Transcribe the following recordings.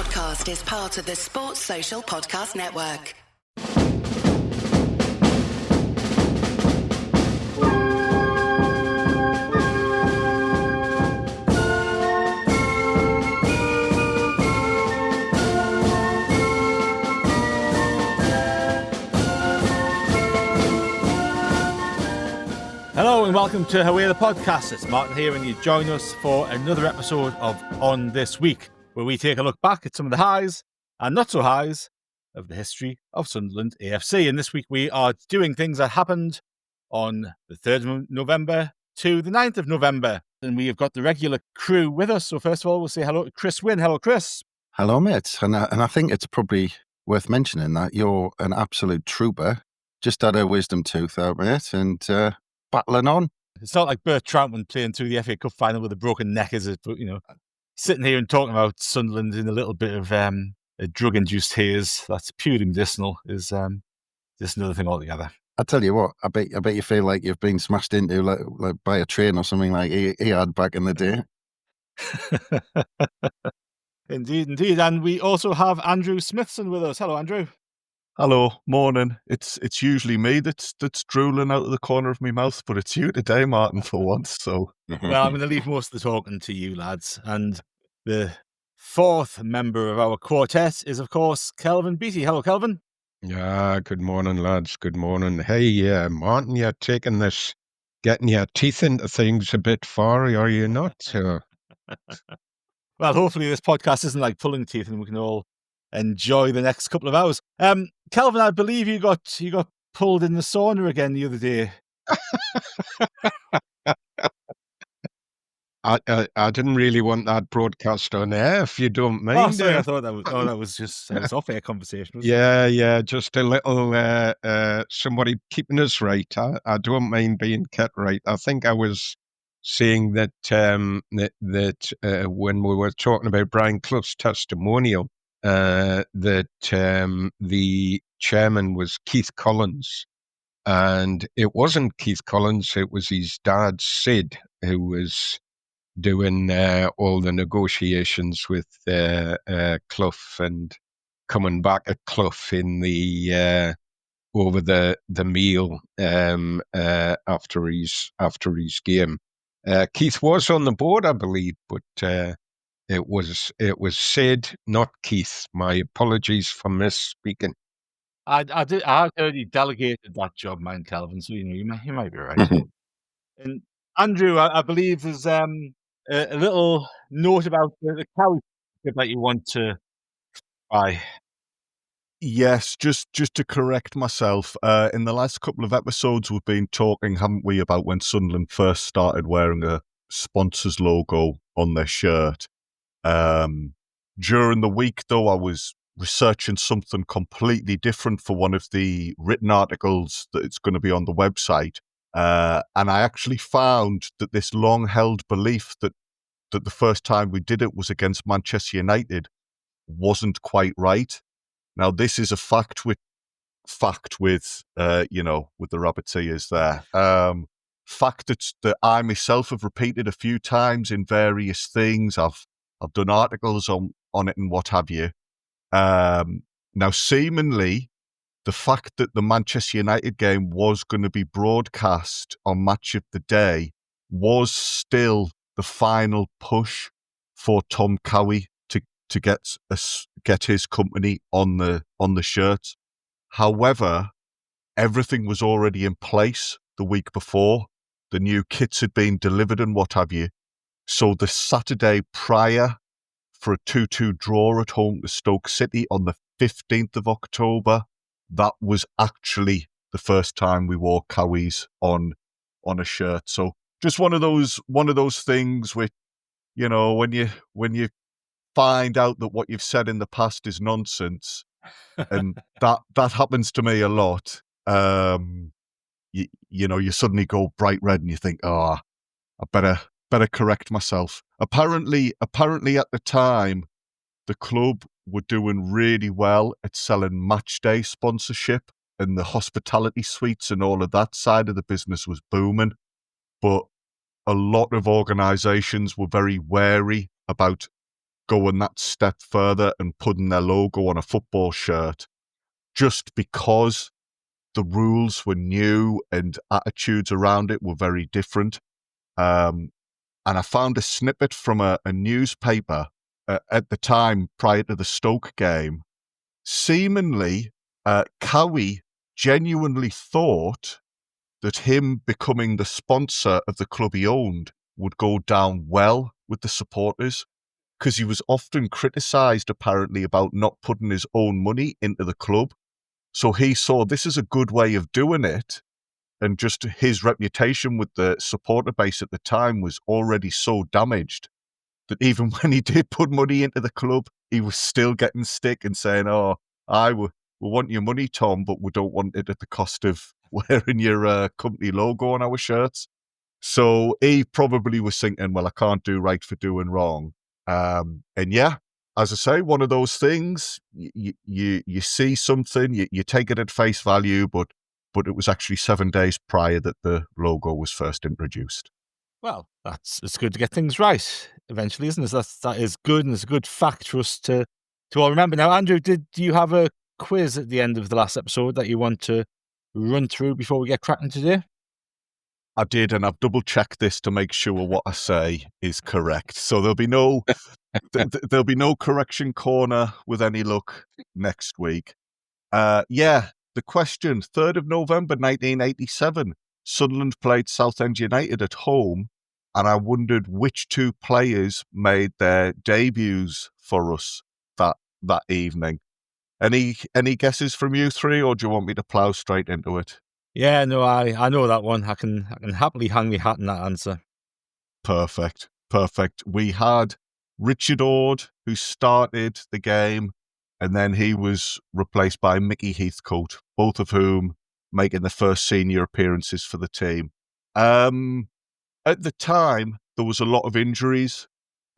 Podcast is part of the Sports Social Podcast Network. Hello and welcome to Haway The Podcast. It's Martin here and you join us for another episode of On This Week, where we take a look back at some of the highs and not so highs of the history of Sunderland AFC. And this week we are doing things that happened on the 3rd of November to the 9th of November. And we have got the regular crew with us. So first of all, we'll say hello to Chris Wynn. Hello, Chris. Hello, mate. And I think it's probably worth mentioning that you're an absolute trooper. Just had a wisdom tooth out, mate, and battling on. It's not like Bert Troutman playing through the FA Cup final with a broken neck, is it? But, you know, sitting here and talking about Sunderland in a little bit of a drug-induced haze that's purely medicinal is just another thing altogether. I tell you what, I bet you feel like you've been smashed into like by a train or something like he had back in the day. Indeed. And we also have Andrew Smithson with us. Hello, Andrew. Hello, morning. It's usually me that's drooling out of the corner of my mouth, but it's you today, Martin, for once. So, well, I'm going to leave most of the talking to you lads. And the fourth member of our quartet is, of course, Kelvin Beattie. Hello, Kelvin. Yeah, good morning, lads. Good morning. Hey, Martin, you're taking this, getting your teeth into things a bit far, are you not? Well, hopefully this podcast isn't like pulling teeth and we can all enjoy the next couple of hours. Kelvin, I believe you got pulled in the sauna again the other day. I didn't really want that broadcast on air, if you don't mind. Oh, sorry, I thought that was just off-air conversation. Yeah, just a little somebody keeping us right. I don't mind being kept right. I think I was saying that when we were talking about Brian Clough's testimonial, that the chairman was Keith Collins, and it wasn't Keith Collins, it was his dad Sid who was doing all the negotiations with Clough and coming back at Clough in the over the meal after his game. Keith was on the board, I believe, but it was Sid, not Keith. My apologies for misspeaking. I heard he delegated that job, man, Kelvin. So you might be right. And Andrew, I believe there's a little note about the cow that you want to buy. yes, just to correct myself, in the last couple of episodes we've been talking, haven't we, about when Sunderland first started wearing a sponsor's logo on their shirt. During the week, though, I was researching something completely different for one of the written articles that it's going to be on the website. And I actually found that this long-held belief that the first time we did it was against Manchester United wasn't quite right. Now, this is a fact with with the rabbit's ears there. Fact that I myself have repeated a few times in various things. I've done articles on it and what have you. Now, seemingly, the fact that the Manchester United game was going to be broadcast on Match of the Day was still the final push for Tom Cowie to get his company on the shirt. However, everything was already in place the week before. The new kits had been delivered and what have you. So the Saturday prior, for a 2-2 draw at home to Stoke City on the 15th of October, that was actually the first time we wore Cowies on a shirt. So just one of those things which, you know, when you find out that what you've said in the past is nonsense, and that happens to me a lot. You suddenly go bright red and you think, I better correct myself. Apparently at the time, the club were doing really well at selling match day sponsorship, and the hospitality suites and all of that side of the business was booming. But a lot of organisations were very wary about going that step further and putting their logo on a football shirt, just because the rules were new and attitudes around it were very different. And I found a snippet from a newspaper at the time prior to the Stoke game. Seemingly, Haway genuinely thought that him becoming the sponsor of the club he owned would go down well with the supporters, because he was often criticised, apparently, about not putting his own money into the club. So he saw this as a good way of doing it, and just his reputation with the supporter base at the time was already so damaged that even when he did put money into the club, he was still getting stick and saying, "Oh, we want your money, Tom, but we don't want it at the cost of wearing your company logo on our shirts." So he probably was thinking, well, I can't do right for doing wrong. And yeah, as I say, one of those things, you see something, you take it at face value, but it was actually 7 days prior that the logo was first introduced. Well, it's good to get things right eventually, isn't it? That is good, and it's a good fact for us to all remember. Now, Andrew, do you have a quiz at the end of the last episode that you want to run through before we get cracking today? I did, and I've double-checked this to make sure what I say is correct. So there'll be no there'll be no correction corner with any luck next week. The question, 3rd of November 1987, Sunderland played Southend United at home, and I wondered which two players made their debuts for us that evening. Any guesses from you three, or do you want me to plough straight into it? Yeah, no, I know that one. I can happily hang my hat on that answer. Perfect. We had Richard Ord, who started the game, and then he was replaced by Mickey Heathcote, both of whom making the first senior appearances for the team. At the time, there was a lot of injuries.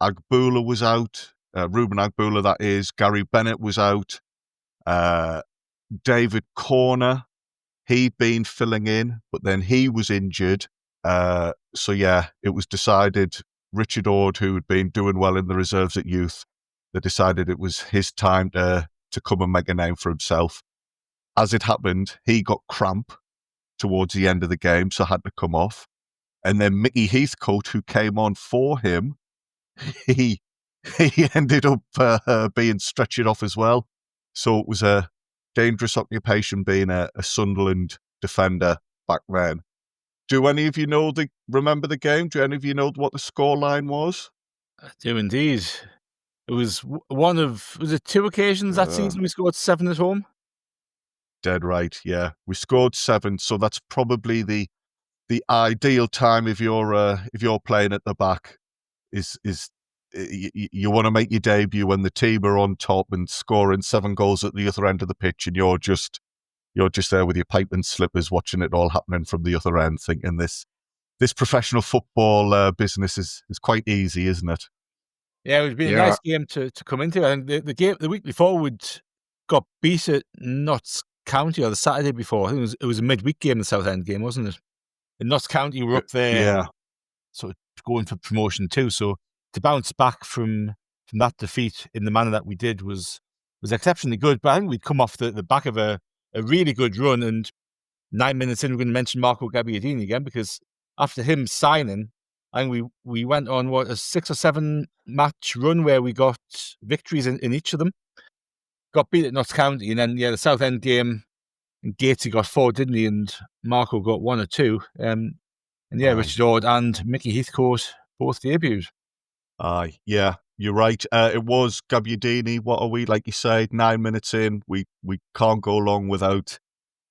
Agboola was out, Ruben Agboola, that is. Gary Bennett was out. David Corner, he'd been filling in, but then he was injured. So yeah, it was decided Richard Ord, who had been doing well in the reserves at youth, they decided it was his time to come and make a name for himself. As it happened, he got cramp towards the end of the game, so had to come off. And then Mickey Heathcote, who came on for him, he ended up being stretched off as well. So it was a dangerous occupation being a Sunderland defender back then. Do any of you remember the game? Do any of you know what the scoreline was? I do indeed. It was was it 2 occasions that season we scored 7 at home? Dead right, yeah. We scored 7, so that's probably the ideal time if you're playing at the back. Is you want to make your debut when the team are on top and scoring 7 goals at the other end of the pitch, and you're just there with your pipe and slippers watching it all happening from the other end, thinking this professional football business is quite easy, isn't it? Yeah, it would be a nice game to come into. And the game the week before we'd got beat at Notts County, or the Saturday before. I think it was a midweek game, the Southend game, wasn't it? In Notts County, we were up there, yeah, sort of going for promotion too. So to bounce back from that defeat in the manner that we did was exceptionally good. But I think we'd come off the back of a really good run, and 9 minutes in, we're going to mention Marco Gabbiadini again, because after him signing, I think we went on a 6 or 7 match run where we got victories in each of them. Got beat at Notts County, and then the Southend game, and Gatesy got 4, didn't he? And Marco got 1 or 2. Richard Ord and Mickey Heathcote both debuted. Yeah, you're right. It was Gabbiadini. What are we, like you said, 9 minutes in? We can't go long without.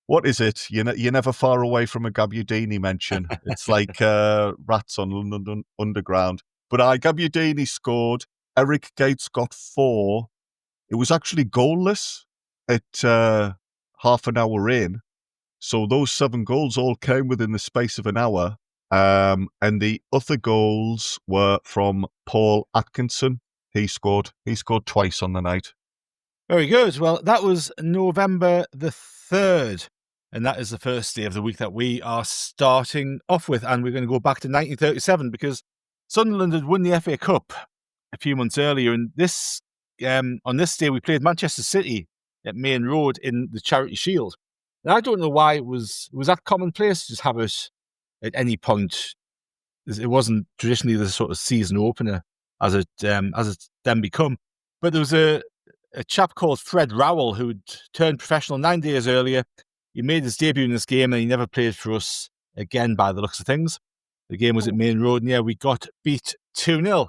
What is it? You're never far away from a Gabbiadini mention. It's like rats on London Underground. But Gabbiadini scored. Eric Gates got 4. It was actually goalless at half an hour in. So those 7 goals all came within the space of an hour. And the other goals were from Paul Atkinson. He scored twice on the night. Very good. Well, that was November the 3rd. And that is the first day of the week that we are starting off with. And we're going to go back to 1937 because Sunderland had won the FA Cup a few months earlier. And this on this day, we played Manchester City at Main Road in the Charity Shield. And I don't know why it was that commonplace to just have it at any point. It wasn't traditionally the sort of season opener as it's then become. But there was a chap called Fred Rowell who'd turned professional 9 days earlier. He made his debut in this game and he never played for us again by the looks of things. The game was at Main Road and we got beat 2-0.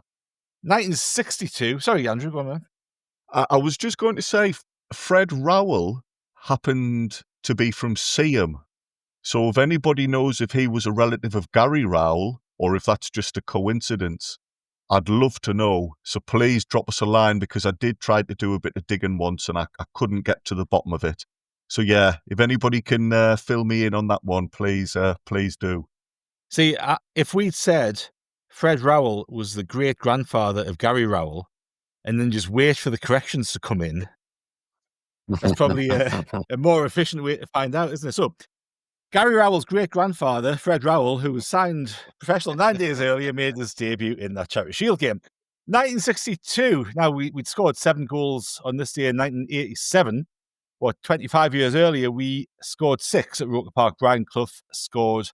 1962. Sorry, Andrew, go on, man. I was just going to say, Fred Rowell happened to be from Seaham. So if anybody knows if he was a relative of Gary Rowell or if that's just a coincidence, I'd love to know. So please drop us a line, because I did try to do a bit of digging once and I couldn't get to the bottom of it. So yeah, if anybody can fill me in on that one, please do. See, if we'd said Fred Rowell was the great-grandfather of Gary Rowell and then just wait for the corrections to come in, that's probably a more efficient way to find out, isn't it? So, Gary Rowell's great-grandfather, Fred Rowell, who was signed professional 9 days earlier, made his debut in that Charity Shield game. 1962. Now, we'd scored 7 goals on this day in 1987. 25 years earlier, we scored 6 at Roker Park. Brian Clough scored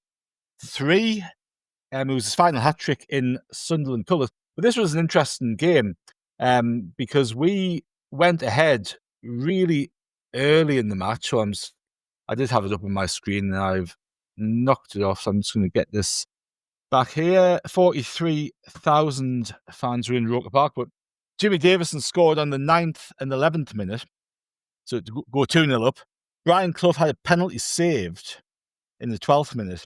3. It was his final hat-trick in Sunderland colours. But this was an interesting game because we went ahead really early in the match. So I did have it up on my screen and I've knocked it off. So I'm just going to get this back here. 43,000 fans were in Roker Park, but Jimmy Davison scored on the 9th and 11th minute. So to go 2-0 up. Brian Clough had a penalty saved in the 12th minute.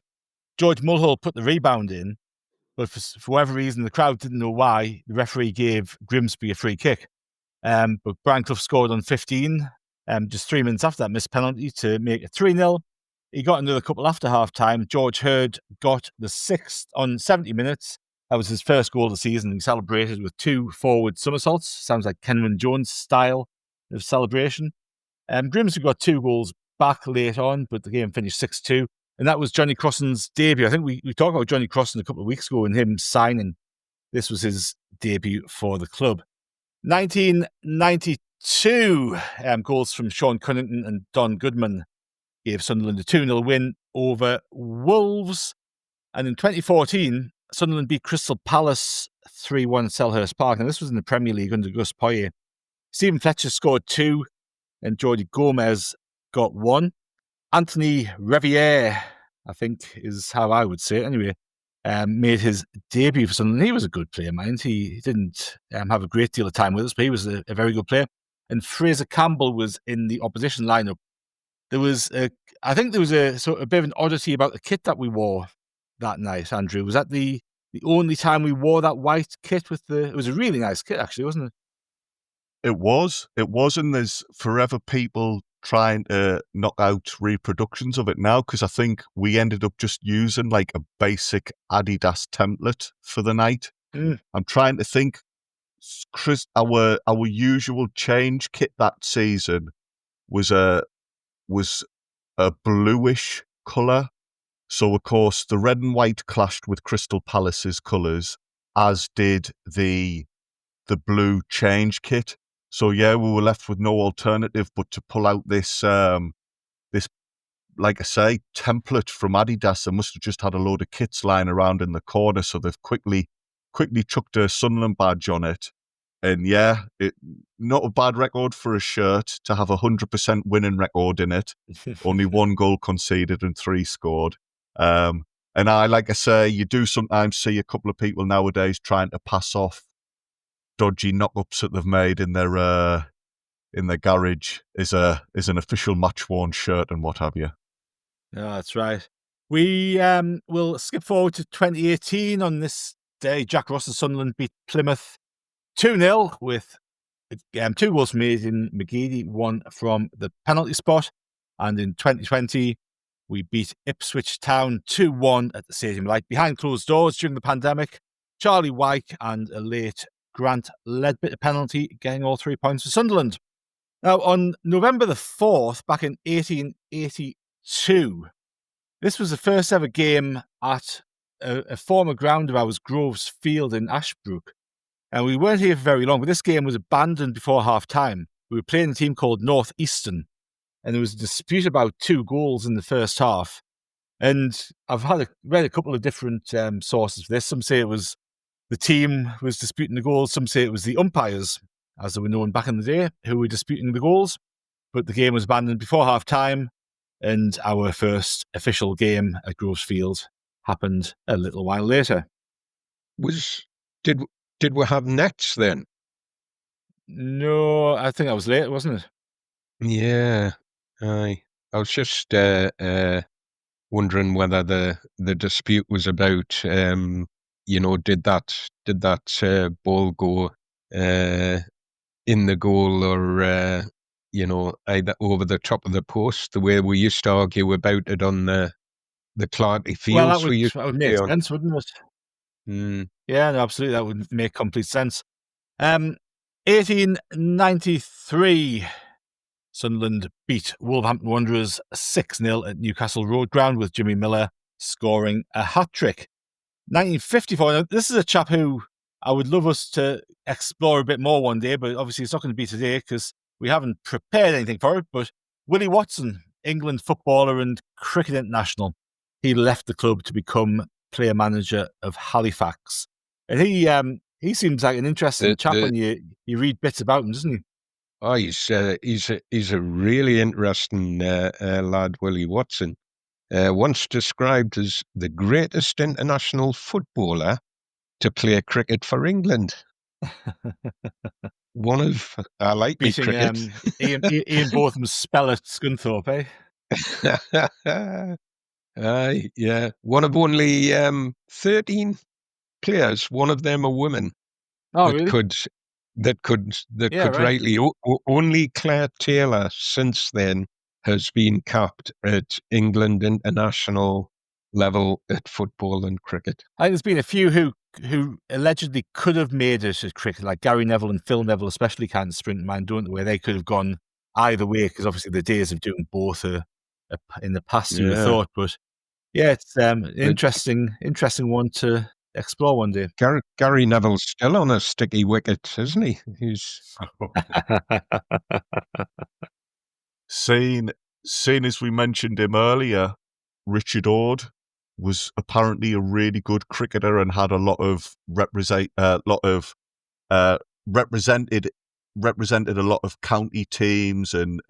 George Mulhall put the rebound in, but for whatever reason, the crowd didn't know why. The referee gave Grimsby a free kick. But Brian Clough scored on 15, just 3 minutes after that missed penalty to make it 3-0. He got another couple after half-time. George Hurd got the 6th on 70 minutes. That was his first goal of the season. He celebrated with 2 forward somersaults. Sounds like Kenwyne Jones' style of celebration. Grimsby got 2 goals back late on, but the game finished 6-2. And that was Johnny Crossan's debut. I think we talked about Johnny Crossan a couple of weeks ago and him signing. This was his debut for the club. 1992, goals from Sean Cunnington and Don Goodman gave Sunderland a 2-0 win over Wolves. And in 2014, Sunderland beat Crystal Palace 3-1 at Selhurst Park. And this was in the Premier League under Gus Poyet. Stephen Fletcher scored 2 and Jordi Gomez got 1. Anthony Revier, I think is how I would say it anyway, made his debut for Sunderland. He was a good player, mind. He didn't have a great deal of time with us, but he was a very good player. And Fraser Campbell was in the opposition lineup. I think there was a sort of a bit of an oddity about the kit that we wore that night, Andrew. Was that the only time we wore that white kit it was a really nice kit, actually, wasn't it? It was, and there's forever people trying to knock out reproductions of it now, because I think we ended up just using like a basic Adidas template for the night. I'm trying to think, Chris, our usual change kit that season was a bluish colour. So of course the red and white clashed with Crystal Palace's colours, as did the blue change kit. So yeah, we were left with no alternative but to pull out this, like I say, template from Adidas. They must have just had a load of kits lying around in the corner, so they've quickly chucked a Sunderland badge on it. And yeah, not a bad record for a shirt to have 100% winning record in it. Only 1 goal conceded and 3 scored. And like I say, you do sometimes see a couple of people nowadays trying to pass off dodgy knock-ups that they've made in their garage is an official match-worn shirt and what have you. Yeah, that's right. We will skip forward to 2018. On this day, Jack Ross and Sunderland beat Plymouth 2-0 with 2 goals from Aidan McGeady, 1 from the penalty spot. And in 2020, we beat Ipswich Town 2-1 at the Stadium Light behind closed doors during the pandemic. Charlie Wyke and a late Grant Leadbitter penalty, getting all 3 points for Sunderland. Now, on November the 4th, back in 1882, this was the first ever game at a former ground of ours, Groves Field in Ashbrook. And we weren't here for very long, but this game was abandoned before half-time. We were playing a team called North Eastern, and there was a dispute about 2 goals in the first half. And I've read a couple of different sources for this. Some say it was the team was disputing the goals. Some say it was the umpires, as they were known back in the day, who were disputing the goals. But the game was abandoned before half-time, and our first official game at Groves Field happened a little while later. Did we have nets then? No, I think that was late, wasn't it? Yeah, I was just wondering whether the dispute was about did that ball go in the goal or either over the top of the post, the way we used to argue about it on the Clarty Well, fields we used that would to make play on. sense, wouldn't it? Yeah, no, absolutely. That would make complete sense. 1893, Sunderland beat Wolverhampton Wanderers 6-0 at Newcastle Road Ground with Jimmy Miller scoring a hat-trick. 1954, now, this is a chap who I would love us to explore a bit more one day, but obviously it's not going to be today because we haven't prepared anything for it. But Willie Watson, England footballer and cricket international, he left the club to become player manager of Halifax. And he seems like an interesting chap when you read bits about him, doesn't he? Oh, he's a really interesting lad, Willie Watson. Once described as the greatest international footballer to play cricket for England. I like me beating cricket. Ian Botham's spell at Scunthorpe, eh? Yeah. One of only 13 players, one of them a woman. Oh, really? That could right. rightly. Only Claire Taylor since then has been capped at England international level at football and cricket. I think there's been a few who allegedly could have made it at cricket, like Gary Neville and Phil Neville, especially can't sprint in mind, don't they? Where they could have gone either way, because obviously the days of doing both are in the past, you would have thought. But yeah, it's an interesting one to explore one day. Gary Neville's still on a sticky wicket, isn't he? He's Seeing as we mentioned him earlier, Richard Ord was apparently a really good cricketer and had a lot of represented a lot of county teams and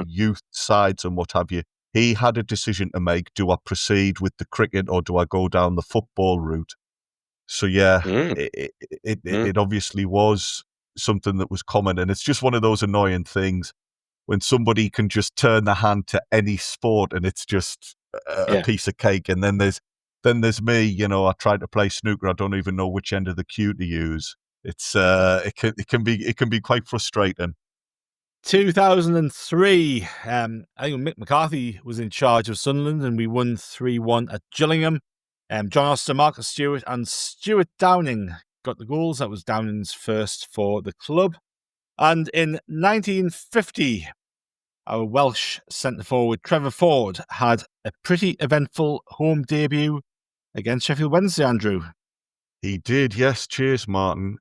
youth sides and what have you. He had a decision to make: do I proceed with the cricket or do I go down the football route? So yeah, it obviously was something that was common, and it's just one of those annoying things when somebody can just turn the hand to any sport and it's just a piece of cake. And then there's me, I tried to play snooker. I don't even know which end of the cue to use. It's it can be quite frustrating. 2003, I think Mick McCarthy was in charge of Sunderland and we won 3-1 at Gillingham. John Oster, Marcus Stewart and Stuart Downing got the goals. That was Downing's first for the club. And in 1950, our Welsh centre-forward Trevor Ford had a pretty eventful home debut against Sheffield Wednesday, Andrew. He did, yes. Cheers, Martin.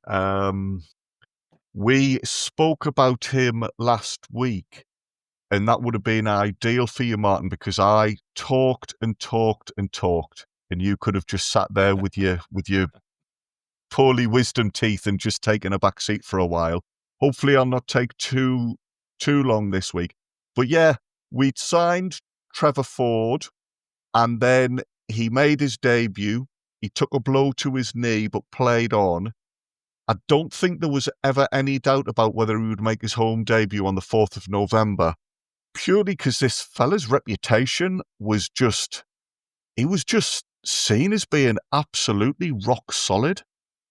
We spoke about him last week, and that would have been ideal for you, Martin, because I talked and talked and talked, and you could have just sat there with your poorly wisdom teeth and just taken a back seat for a while. Hopefully I'll not take too long this week. But yeah, we'd signed Trevor Ford, and then he made his debut. He took a blow to his knee, but played on. I don't think there was ever any doubt about whether he would make his home debut on the 4th of November, purely because this fella's reputation was he was just seen as being absolutely rock solid,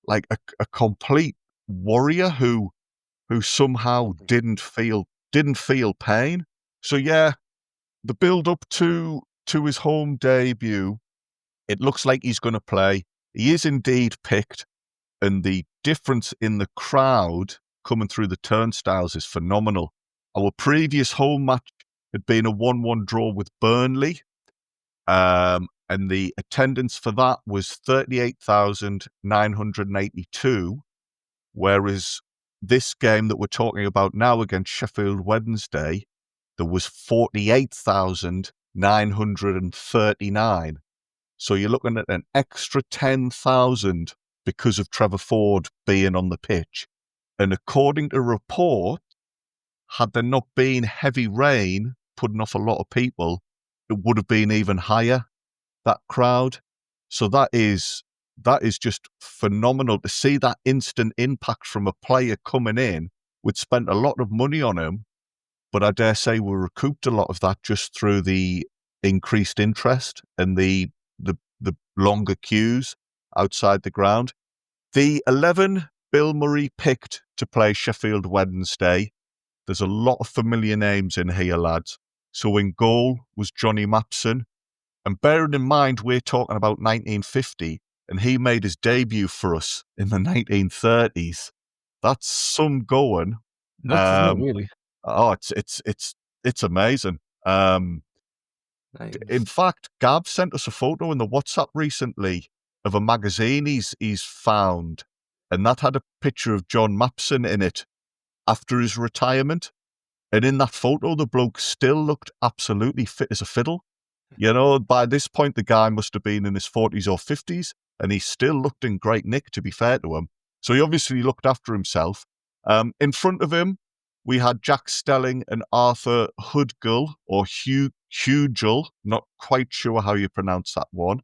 like a complete warrior who somehow didn't feel pain. So yeah, the build up to his home debut, it looks like he's going to play. He is indeed picked, and the difference in the crowd coming through the turnstiles is phenomenal. Our previous home match had been a 1-1 draw with Burnley, and the attendance for that was 38,982. whereas this game that we're talking about now against Sheffield Wednesday, there was 48,939. So you're looking at an extra 10,000 because of Trevor Ford being on the pitch. And according to report, had there not been heavy rain putting off a lot of people, it would have been even higher, that crowd. So that is just phenomenal to see that instant impact from a player coming in. We'd spent a lot of money on him, but I dare say we recouped a lot of that just through the increased interest and the longer queues outside the ground. The 11 Bill Murray picked to play Sheffield Wednesday, there's a lot of familiar names in here, lads. So in goal was Johnny Mapson. And bearing in mind, we're talking about 1950, and he made his debut for us in the 1930s. That's some going. Not really. Oh, it's amazing. Nice. In fact, Gab sent us a photo in the WhatsApp recently of a magazine he's found, and that had a picture of John Mapson in it after his retirement. And in that photo, the bloke still looked absolutely fit as a fiddle. You know, by this point, the guy must have been in his 40s or 50s, and he still looked in great nick, to be fair to him. So he obviously looked after himself. In front of him, we had Jack Stelling and Arthur Hudgull, or Hugel, not quite sure how you pronounce that one.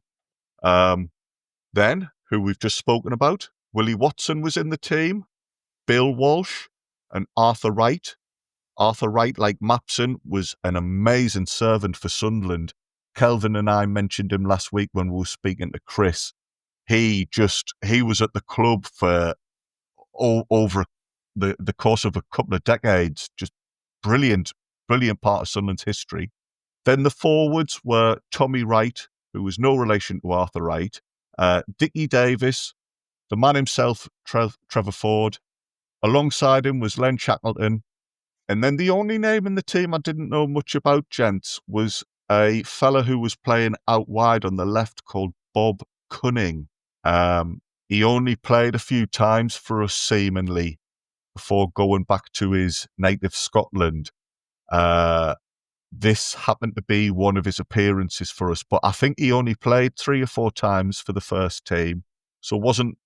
Then, who we've just spoken about, Willie Watson was in the team, Bill Walsh, and Arthur Wright. Arthur Wright, like Mapson, was an amazing servant for Sunderland. Kelvin and I mentioned him last week when we were speaking to Chris. He was at the club for over the course of a couple of decades. Just brilliant part of Sunderland's history. Then the forwards were Tommy Wright, who was no relation to Arthur Wright, Dickie Davis, the man himself, Trevor Ford. Alongside him was Len Shackleton. And then the only name in the team I didn't know much about, gents, was a fella who was playing out wide on the left called Bob Cunning. He only played a few times for us, seemingly, before going back to his native Scotland. This happened to be one of his appearances for us, but I think he only played 3 or 4 times for the first team. So it wasn't,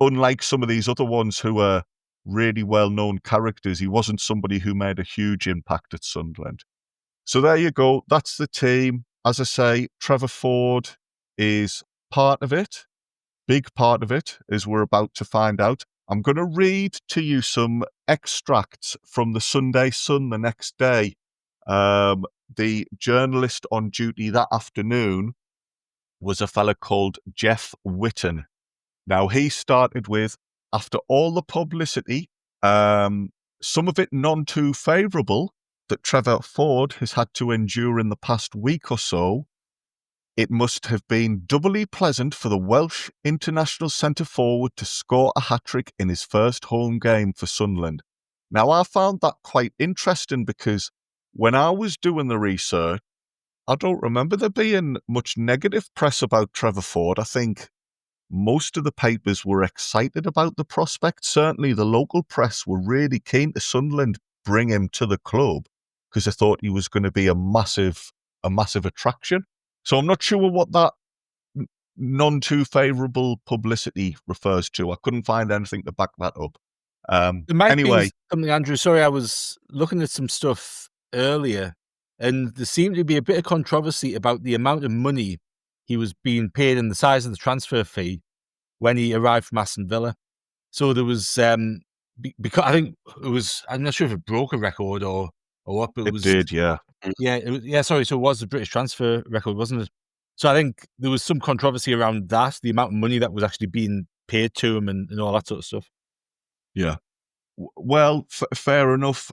unlike some of these other ones who are really well-known characters, he wasn't somebody who made a huge impact at Sunderland. So there you go. That's the team. As I say, Trevor Ford is part of it, big part of it, as we're about to find out. I'm going to read to you some extracts from the Sunday Sun the next day. The journalist on duty that afternoon was a fella called Jeff Witten. Now, he started with, after all the publicity, some of it none too favourable, that Trevor Ford has had to endure in the past week or so, it must have been doubly pleasant for the Welsh international centre-forward to score a hat-trick in his first home game for Sunderland. Now, I found that quite interesting because when I was doing the research, I don't remember there being much negative press about Trevor Ford. I think most of the papers were excited about the prospect. Certainly the local press were really keen to Sunderland bring him to the club because they thought he was going to be a massive attraction. So I'm not sure what that none too favourable publicity refers to. I couldn't find anything to back that up. There might Anyway, be something, Andrew. Sorry, I was looking at some stuff earlier, and there seemed to be a bit of controversy about the amount of money he was being paid and the size of the transfer fee when he arrived from Aston Villa. So there was, because I think it was, I'm not sure if it broke a record or what, but it did, yeah. Yeah, sorry. So it was the British transfer record, wasn't it? So I think there was some controversy around that, the amount of money that was actually being paid to him and all that sort of stuff. Yeah. Well, fair enough.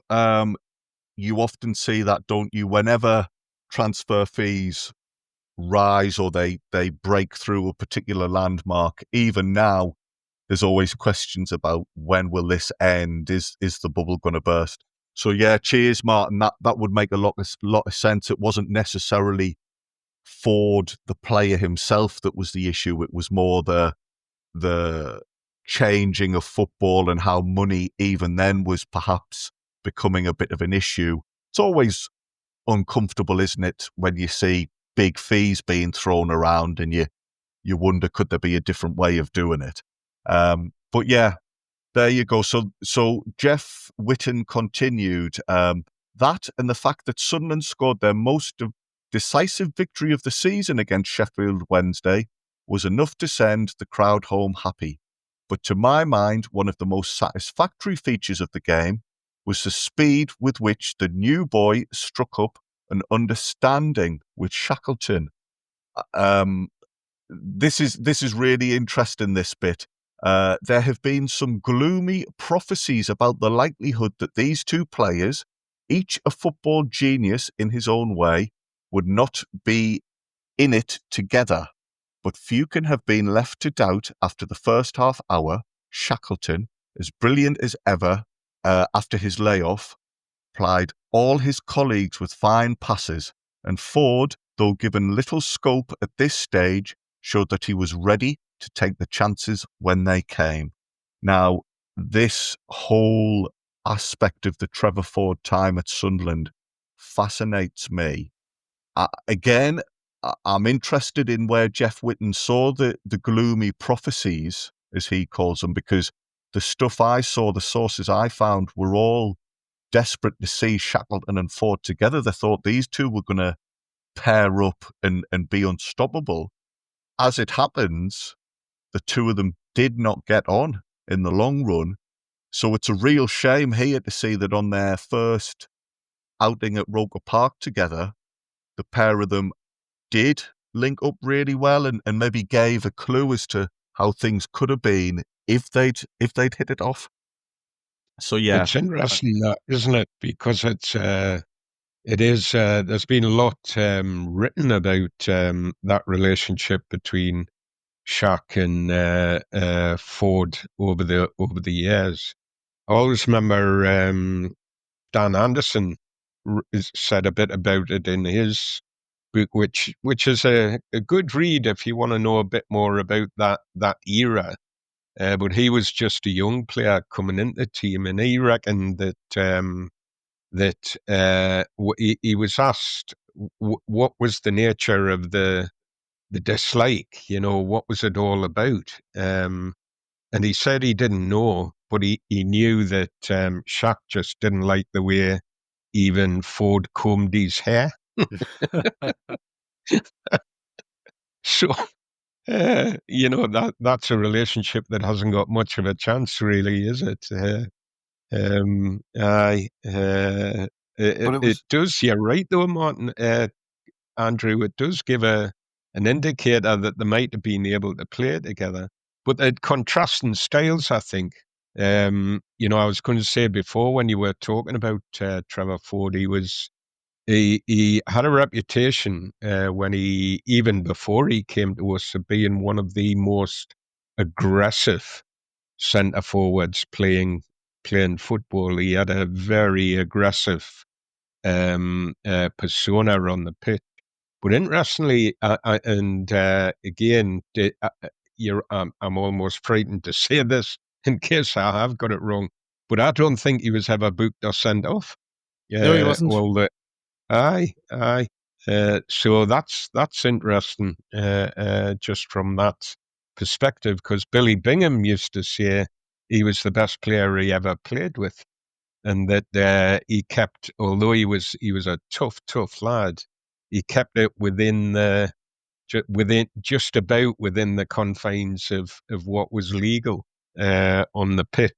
You often see that, don't you? Whenever transfer fees rise or they break through a particular landmark, even now, there's always questions about when will this end? Is the bubble going to burst? So yeah, cheers, Martin. That would make a lot of sense. It wasn't necessarily Ford, the player himself, that was the issue. It was more the changing of football and how money even then was perhaps becoming a bit of an issue. It's always uncomfortable, isn't it, when you see big fees being thrown around and you wonder, could there be a different way of doing it? But yeah, there you go. So Jeff Whitten continued that, and the fact that Sunderland scored their most decisive victory of the season against Sheffield Wednesday was enough to send the crowd home happy. But to my mind, one of the most satisfactory features of the game was the speed with which the new boy struck up an understanding with Shackleton. This is really interesting, this bit. There have been some gloomy prophecies about the likelihood that these two players, each a football genius in his own way, would not be in it together. But few can have been left to doubt after the first half hour. Shackleton, as brilliant as ever after his layoff, plied all his colleagues with fine passes, and Ford, though given little scope at this stage, showed that he was ready to take the chances when they came. Now, this whole aspect of the Trevor Ford time at Sunderland fascinates me. Again, I'm interested in where Jeff Whitten saw the gloomy prophecies, as he calls them, because the stuff I saw, the sources I found, were all desperate to see Shackleton and Ford together. They thought these two were going to pair up and be unstoppable. As it happens, the two of them did not get on in the long run. So it's a real shame here to see that on their first outing at Roker Park together, the pair of them did link up really well and maybe gave a clue as to how things could have been if they'd hit it off. So yeah, It's interesting, that, isn't it? Because it is. There's been a lot written about that relationship between Shaq and Ford over the years. I always remember Dan Anderson said a bit about it in his book, which is a good read if you want to know a bit more about that era. But he was just a young player coming into the team, and he reckoned that he was asked what was the nature of the dislike, what was it all about? And he said he didn't know, but he knew that Shaq just didn't like the way even Ford combed his hair. So, that's a relationship that hasn't got much of a chance, really, is it? It does. You're right, though, Martin. Andrew, it does give an indicator that they might have been able to play together. But the contrasting styles, I think. I was going to say before when you were talking about Trevor Ford, he had a reputation even before he came to us, of being one of the most aggressive centre forwards playing football. He had a very aggressive persona on the pitch. But interestingly, again, I'm almost frightened to say this in case I have got it wrong, but I don't think he was ever booked or sent off. No, he wasn't. Aye. So that's interesting, just from that perspective, because Billy Bingham used to say he was the best player he ever played with, and that he kept, although he was a tough lad, he kept it just about within the confines of what was legal on the pitch.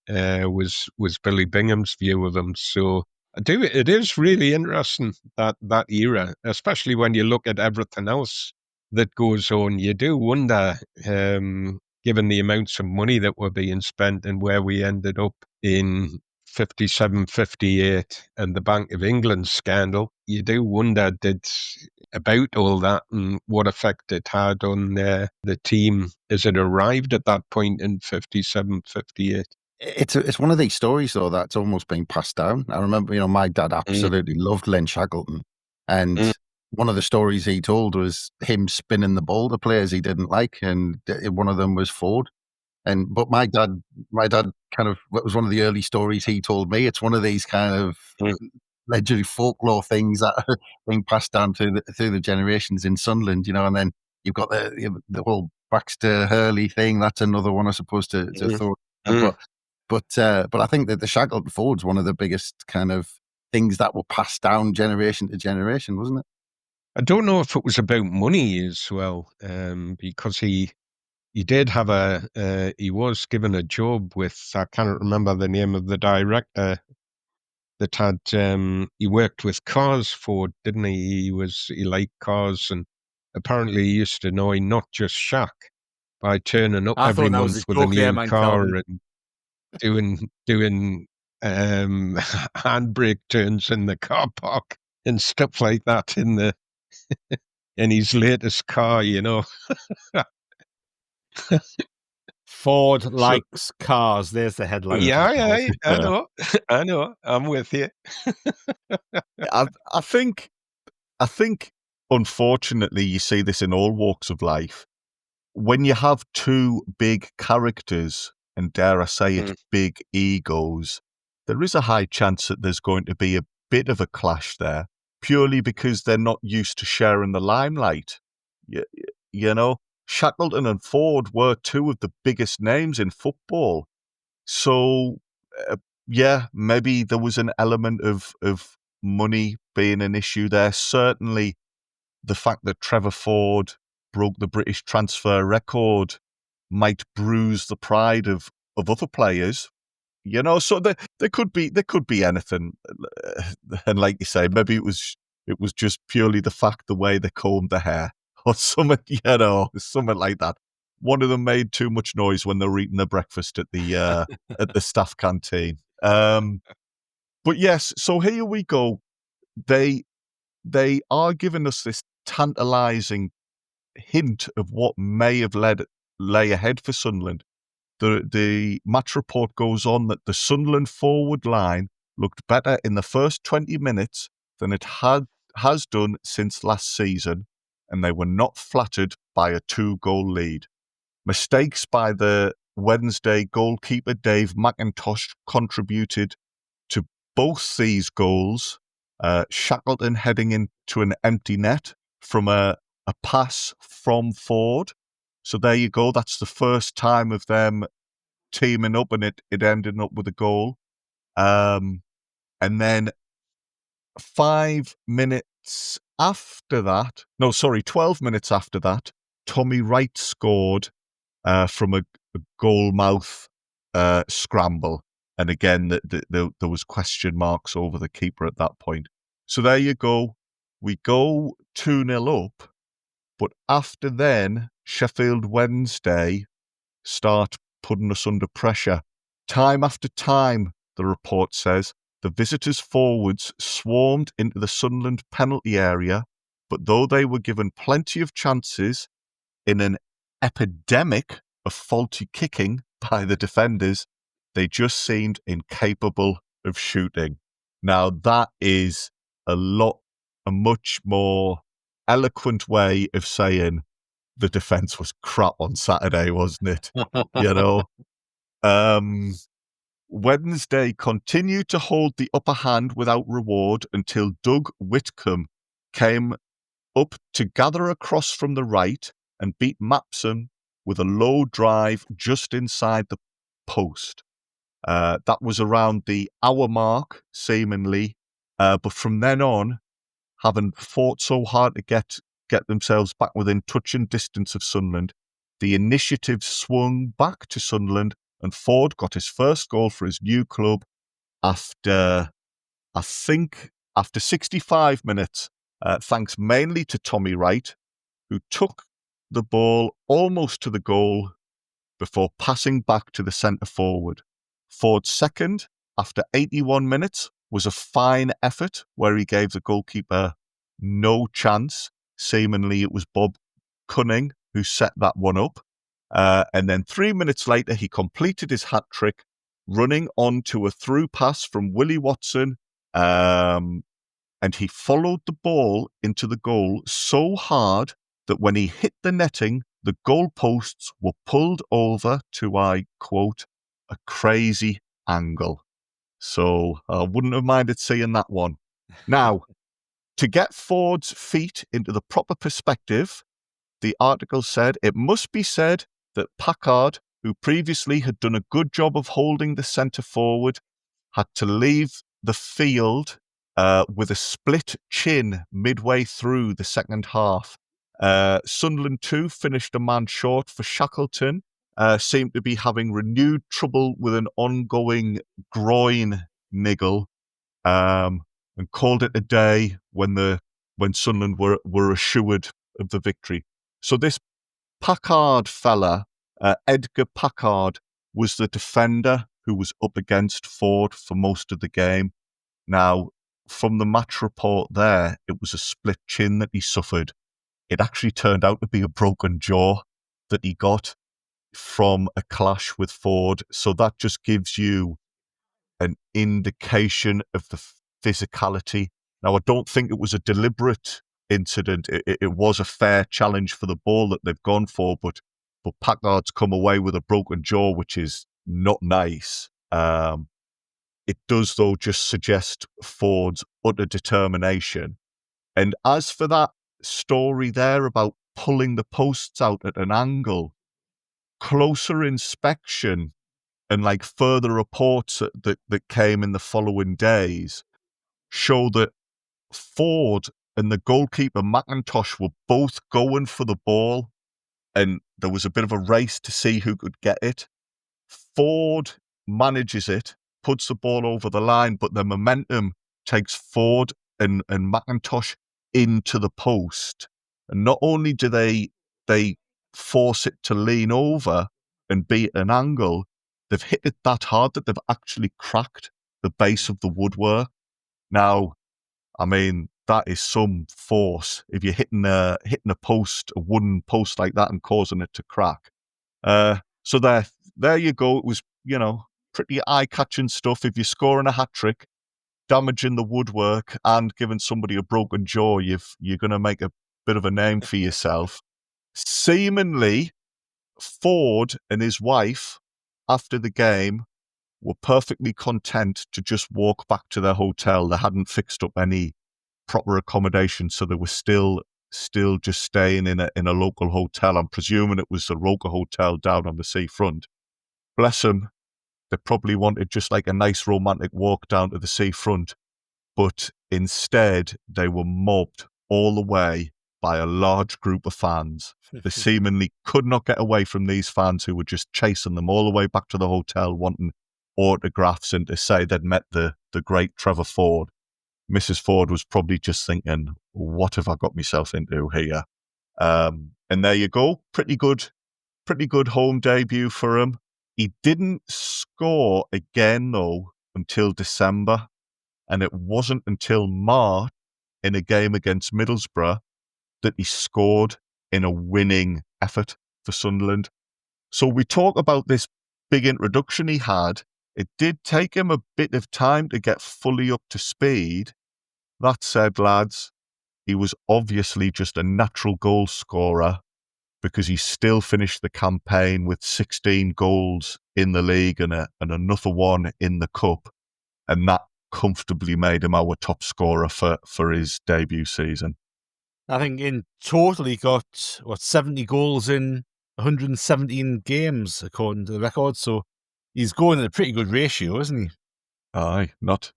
Was Billy Bingham's view of him. So it is really interesting, that era, especially when you look at everything else that goes on. You do wonder, given the amounts of money that were being spent and where we ended up in 57, 58 and the Bank of England scandal, you do wonder about all that and what effect it had on the team as it arrived at that point in 57, 58. It's one of these stories, though, that's almost been passed down. I remember, my dad absolutely loved Lynn Shackleton. And one of the stories he told was him spinning the ball to players he didn't like. And one of them was Ford. But my dad kind of, what was one of the early stories he told me. It's one of these kind of legendary folklore things that are being passed down through the generations in Sunderland, and then you've got the whole Baxter Hurley thing. That's another one, I suppose, to throw. But I think that the Shackleton Ford's one of the biggest kind of things that were passed down generation to generation, wasn't it? I don't know if it was about money as well, because he did have he was given a job with, I can't remember the name of the director that had, he worked with cars, Ford, didn't he? He liked cars, and apparently he used to annoy not just Shaq by turning up I every thought that was month a with a joke there, new man, car Kelvin. and doing handbrake turns in the car park and stuff like that in his latest car, Ford likes cars. There's the headline. Yeah, I know. I know. I'm with you. I think, unfortunately, you see this in all walks of life. When you have two big characters, and dare I say it, big egos, there is a high chance that there's going to be a bit of a clash there, purely because they're not used to sharing the limelight. You know, Shackleton and Ford were two of the biggest names in football. So, yeah, maybe there was an element of money being an issue there. Certainly, the fact that Trevor Ford broke the British transfer record might bruise the pride of other players. So there could be anything, and like you say, maybe it was just purely the fact the way they combed their hair or something, something like that. One of them made too much noise when they were eating their breakfast at the staff canteen. But yes, so here we go. They are giving us this tantalising hint of what may have lay ahead for Sunderland. The match report goes on that the Sunderland forward line looked better in the first 20 minutes than it has done since last season, and they were not flattered by a 2-goal lead. Mistakes by the Wednesday goalkeeper Dave McIntosh contributed to both these goals. Shackleton heading into an empty net from a pass from Ford. So there you go. That's the first time of them teaming up, and it ended up with a goal. And then 12 minutes after that, Tommy Wright scored from a goal mouth scramble. And again, there was question marks over the keeper at that point. So there you go. We go 2-0 up. But after then, Sheffield Wednesday start putting us under pressure. Time after time, the report says, the visitors' forwards swarmed into the Sunderland penalty area, but though they were given plenty of chances in an epidemic of faulty kicking by the defenders, they just seemed incapable of shooting. Now, that is a much more eloquent way of saying the defence was crap on Saturday, wasn't it? Wednesday continued to hold the upper hand without reward until Doug Whitcomb came up to gather across from the right and beat Mapson with a low drive just inside the post. That was around the hour mark, seemingly. But from then on, having fought so hard to get themselves back within touching distance of Sunderland, the initiative swung back to Sunderland, and Ford got his first goal for his new club after 65 minutes, thanks mainly to Tommy Wright, who took the ball almost to the goal before passing back to the centre forward. Ford's second, after 81 minutes, was a fine effort where he gave the goalkeeper no chance. Seemingly, it was Bob Cunning who set that one up. And then 3 minutes later, he completed his hat-trick, running onto a through pass from Willie Watson, and he followed the ball into the goal so hard that when he hit the netting, the goalposts were pulled over to, I quote, a crazy angle. So I wouldn't have minded seeing that one. Now, to get Ford's feet into the proper perspective, the article said it must be said that Packard, who previously had done a good job of holding the centre forward, had to leave the field with a split chin midway through the second half. Sunderland 2 finished a man short for Shackleton, seemed to be having renewed trouble with an ongoing groin niggle, and called it a day when Sunderland were assured of the victory. So this Packard fella, Edgar Packard, was the defender who was up against Ford for most of the game. Now, from the match report there, it was a split chin that he suffered. It actually turned out to be a broken jaw that he got from a clash with Ford. So that just gives you an indication of the physicality. Now, I don't think it was a deliberate incident. It was a fair challenge for the ball that they've gone for, but Packard's come away with a broken jaw, which is not nice. It does, though, just suggest Ford's utter determination. And as for that story there about pulling the posts out at an angle, closer inspection and like further reports that came in the following days show that Ford and the goalkeeper McIntosh were both going for the ball, and there was a bit of a race to see who could get it. Ford manages it, puts the ball over the line, but the momentum takes Ford and McIntosh into the post. And not only do they force it to lean over and be at an angle, they've hit it that hard that they've actually cracked the base of the woodwork. Now, I mean, that is some force if you're hitting a post, a wooden post like that, and causing it to crack. So there you go. It was, pretty eye-catching stuff. If you're scoring a hat-trick, damaging the woodwork, and giving somebody a broken jaw, you're going to make a bit of a name for yourself. Seemingly, Ford and his wife, after the game, were perfectly content to just walk back to their hotel. They hadn't fixed up any proper accommodation, so they were still just staying in a local hotel. I'm presuming it was a local hotel down on the seafront. Bless them. They probably wanted just like a nice romantic walk down to the seafront, but instead they were mobbed all the way by a large group of fans. They seemingly could not get away from these fans who were just chasing them all the way back to the hotel, wanting autographs and to say they'd met the great Trevor Ford. Mrs. Ford was probably just thinking, what have I got myself into here? And there you go. Pretty good home debut for him. He didn't score again, though, until December. And it wasn't until March, in a game against Middlesbrough, that he scored in a winning effort for Sunderland. So we talk about this big introduction he had. It did take him a bit of time to get fully up to speed. That said, lads, he was obviously just a natural goal scorer, because he still finished the campaign with 16 goals in the league and another one in the cup. And that comfortably made him our top scorer for his debut season. I think in total he got 70 goals in 117 games according to the record. So he's going at a pretty good ratio, isn't he? Aye, not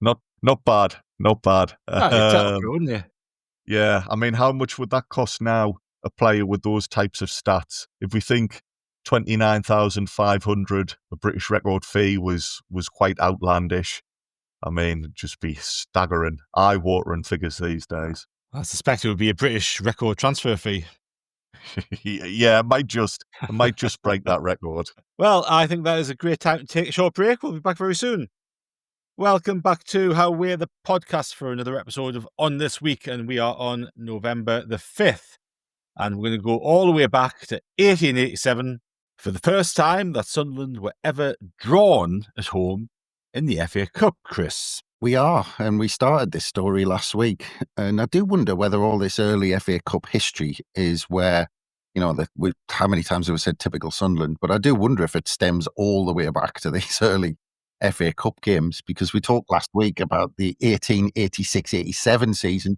bad, not bad. Wouldn't you? Yeah, I mean, how much would that cost now? A player with those types of stats? If we think 29,500, the British record fee was quite outlandish. I mean, it'd just be staggering, eye-watering figures these days. I suspect it would be a British record transfer fee. Yeah, it might just break that record. Well, I think that is a great time to take a short break. We'll be back very soon. Welcome back to Haway The Podcast for another episode of On This Week, and we are on November the 5th. And we're going to go all the way back to 1887 for the first time that Sunderland were ever drawn at home in the FA Cup, Chris. We are, and we started this story last week. And I do wonder whether all this early FA Cup history is where how many times have we said typical Sunderland? But I do wonder if it stems all the way back to these early FA Cup games, because we talked last week about the 1886-87 season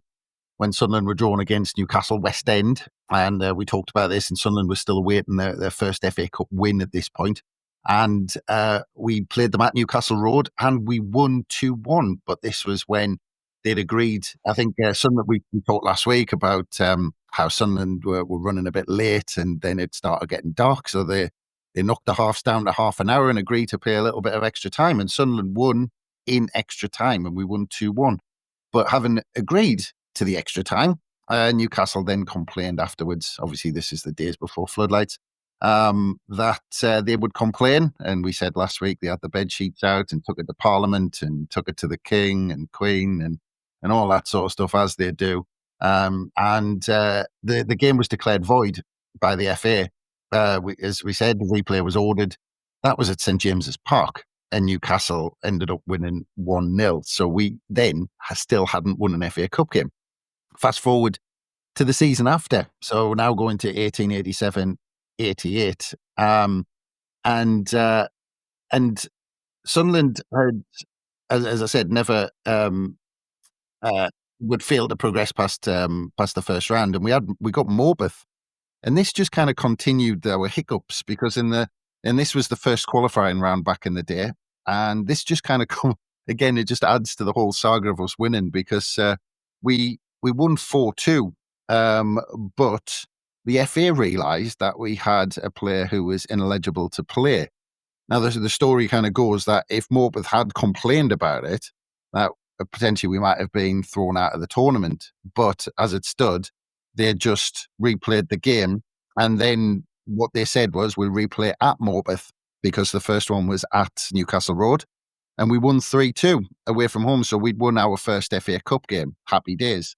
when Sunderland were drawn against Newcastle West End. And we talked about this, and Sunderland was still awaiting their first FA Cup win at this point. And we played them at Newcastle Road, and we won 2-1. But this was when they'd agreed. I think Sunderland, we talked last week about how Sunderland were running a bit late, and then it started getting dark. So they knocked the halves down to half an hour and agreed to play a little bit of extra time. And Sunderland won in extra time, and we won 2-1. But having agreed to the extra time, Newcastle then complained afterwards. Obviously, this is the days before floodlights. That they would complain. And we said last week they had the bed sheets out and took it to Parliament and took it to the King and Queen and all that sort of stuff, as they do. The game was declared void by the FA. As we said, the replay was ordered. That was at St James's Park, and Newcastle ended up winning 1-0. So we then still hadn't won an FA Cup game. Fast forward to the season after. So now going to 1887-88. And Sunderland had, as I said, never would fail to progress past the first round, and we got Morpeth, and this just kind of continued our hiccups, because this was the first qualifying round back in the day, and this just kind of again, it just adds to the whole saga of us winning, because we won 4-2, but the FA realised that we had a player who was ineligible to play. Now, the story kind of goes that if Morpeth had complained about it, that potentially we might have been thrown out of the tournament. But as it stood, they just replayed the game. And then what they said was, we'll replay at Morpeth, because the first one was at Newcastle Road. And we won 3-2 away from home. So we'd won our first FA Cup game. Happy days.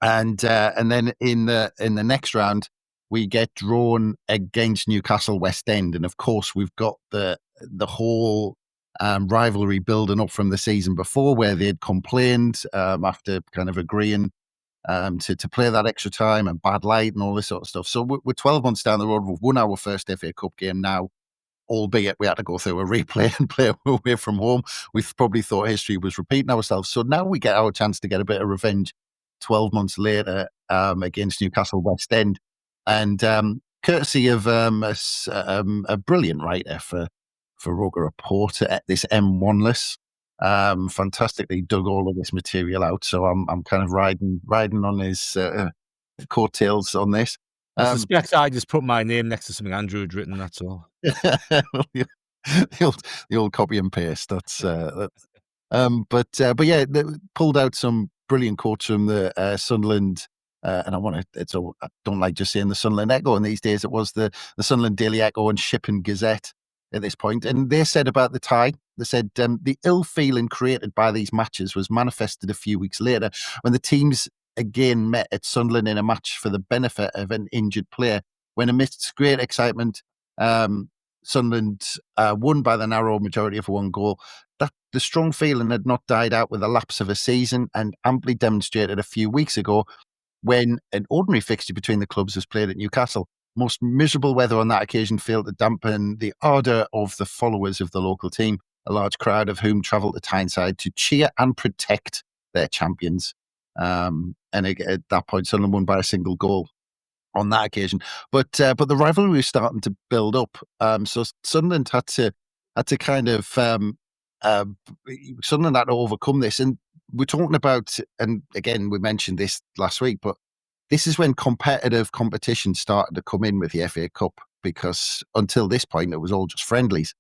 And then in the next round, we get drawn against Newcastle West End. And of course, we've got the whole rivalry building up from the season before, where they'd complained after kind of agreeing to play that extra time and bad light and all this sort of stuff. So we're 12 months down the road. We've won our first FA Cup game now, albeit we had to go through a replay and play away from home. We've probably thought history was repeating ourselves. So now we get our chance to get a bit of revenge 12 months later against Newcastle West End. And courtesy of a brilliant writer for Roker Report, this M1less, fantastically dug all of this material out. So I'm kind of riding on his coattails on this. I suspect I just put my name next to something Andrew had written, that's all. the old copy and paste. But yeah, they pulled out some brilliant quotes from the Sunderland, and I don't like just saying the Sunderland Echo, and these days it was the Sunderland Daily Echo and Shipping Gazette at this point. And they said about the tie, they said, the ill feeling created by these matches was manifested a few weeks later when the teams again met at Sunderland in a match for the benefit of an injured player, when amidst great excitement, Sunderland won by the narrow majority of one goal. That the strong feeling had not died out with the lapse of a season, and amply demonstrated a few weeks ago when an ordinary fixture between the clubs was played at Newcastle. Most miserable weather on that occasion failed to dampen the ardour of the followers of the local team, a large crowd of whom travelled to Tyneside to cheer and protect their champions. And at that point, Sunderland won by a single goal on that occasion. But the rivalry was starting to build up. So Sunderland had to kind of Sunderland had to overcome this. And we're talking about, and again, we mentioned this last week, but this is when competitive competition started to come in with the FA Cup, because until this point, it was all just friendlies.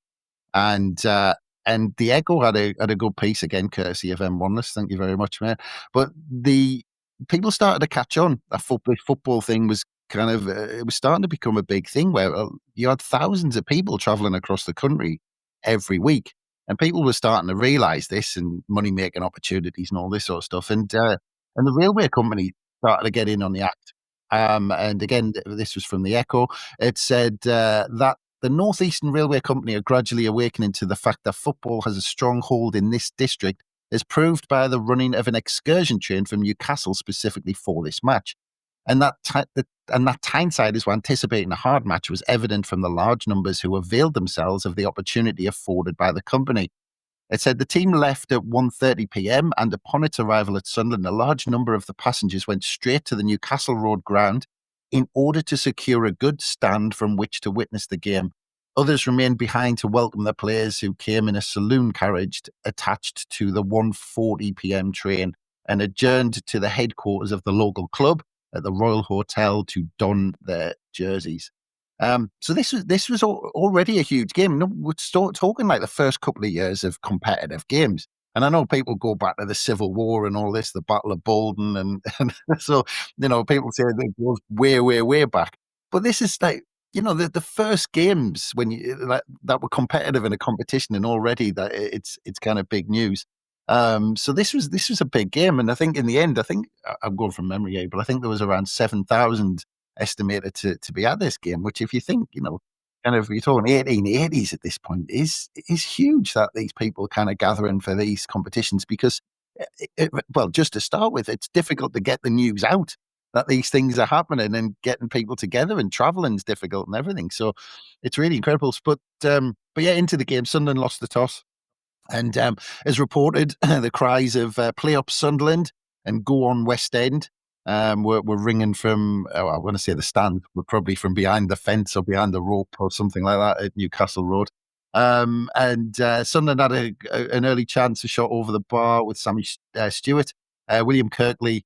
And the Echo had a good piece, again, courtesy of M1less. Thank you very much, mate. But the people started to catch on. That football thing was kind of, it was starting to become a big thing, where you had thousands of people travelling across the country every week. And people were starting to realise this, and money-making opportunities and all this sort of stuff. And the railway company started to get in on the act. And again, this was from the Echo. It said that the North Eastern Railway Company are gradually awakening to the fact that football has a strong hold in this district, as proved by the running of an excursion train from Newcastle specifically for this match. And that Tyneside is anticipating a hard match was evident from the large numbers who availed themselves of the opportunity afforded by the company. It said the team left at 1:30 p.m. and upon its arrival at Sunderland, a large number of the passengers went straight to the Newcastle Road ground in order to secure a good stand from which to witness the game. Others remained behind to welcome the players who came in a saloon carriage attached to the 1:40 p.m. train and adjourned to the headquarters of the local club at the Royal Hotel to don their jerseys. So this was already a huge game. We're talking like the first couple of years of competitive games. And I know people go back to the Civil War and all this, the Battle of Bolton, and so people say it goes way, way, way back. But this is like the first games when that were competitive in a competition, and already that it's kind of big news. So this was a big game, and I think in the end, I'm going from memory here, but I think there was around 7,000 estimated to be at this game, which if you think, kind of, you're talking 1880s at this point, is huge that these people kind of gathering for these competitions because, well, just to start with, it's difficult to get the news out that these things are happening, and getting people together and traveling is difficult and everything. So it's really incredible. But yeah, into the game, Sunderland lost the toss. And as reported, the cries of play up Sunderland and go on West End were ringing from, I want to say the stand, were probably from behind the fence or behind the rope or something like that at Newcastle Road. And Sunderland had an early chance, a shot over the bar with Sammy Stewart. William Kirkley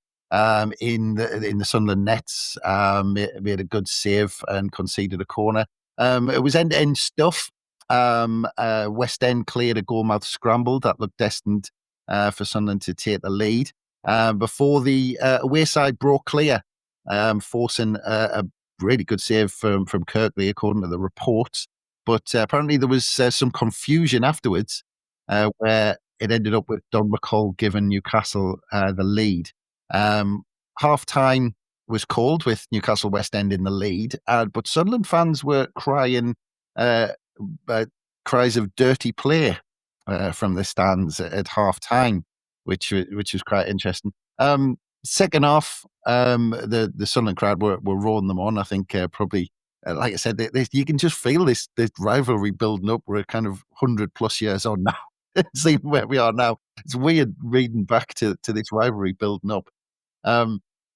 in the Sunderland nets made a good save and conceded a corner. It was end-to-end stuff. West End cleared a goal-mouth scramble that looked destined for Sunderland to take the lead before the away side broke clear, forcing a really good save from Kirkley, according to the reports. But apparently there was some confusion afterwards where it ended up with Don McCall giving Newcastle the lead. Half-time was called with Newcastle West End in the lead, but Sunderland fans were crying cries of dirty play from the stands at half-time, which was quite interesting. Second half, the Sunderland crowd were roaring them on. I think probably, like I said, you can just feel this rivalry building up. We're kind of 100+ years on now. Seeing where we are now, it's weird reading back to this rivalry building up.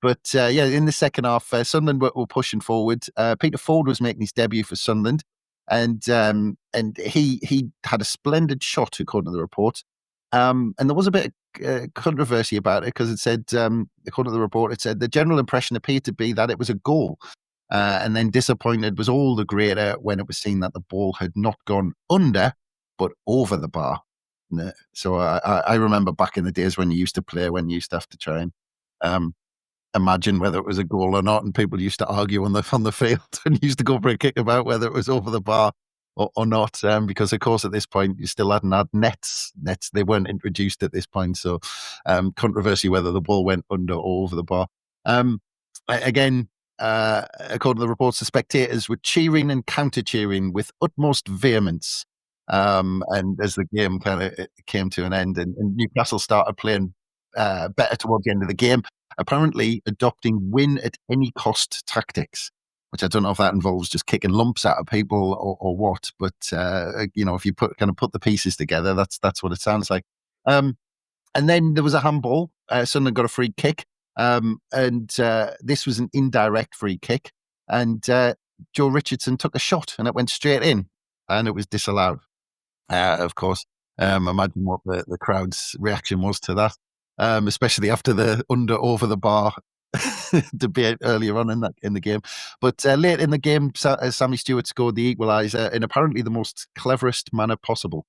But yeah, in the second half, Sunderland were pushing forward. Peter Ford was making his debut for Sunderland, and he had a splendid shot, according to the report. And there was a bit of controversy about it because it said, according to the report, it said the general impression appeared to be that it was a goal. And then disappointed was all the greater when it was seen that the ball had not gone under, but over the bar. So I remember back in the days when you used to play, when you used to have to try and imagine whether it was a goal or not, and people used to argue on the field and used to go for a kick about whether it was over the bar or not, because of course at this point you still hadn't had nets. They weren't introduced at this point, so controversy whether the ball went under or over the bar. Again, according to the reports, the spectators were cheering and counter-cheering with utmost vehemence. And as the game kind of came to an end, and Newcastle started playing better towards the end of the game, apparently adopting win at any cost tactics, which I don't know if that involves just kicking lumps out of people or what, but if you put the pieces together, that's what it sounds like. And then there was a handball. Sunderland got a free kick, and this was an indirect free kick, and Joe Richardson took a shot, and it went straight in, and it was disallowed. Of course, imagine what the crowd's reaction was to that, especially after the over the bar debate earlier on in the game. But late in the game, Sammy Stewart scored the equaliser in apparently the most cleverest manner possible.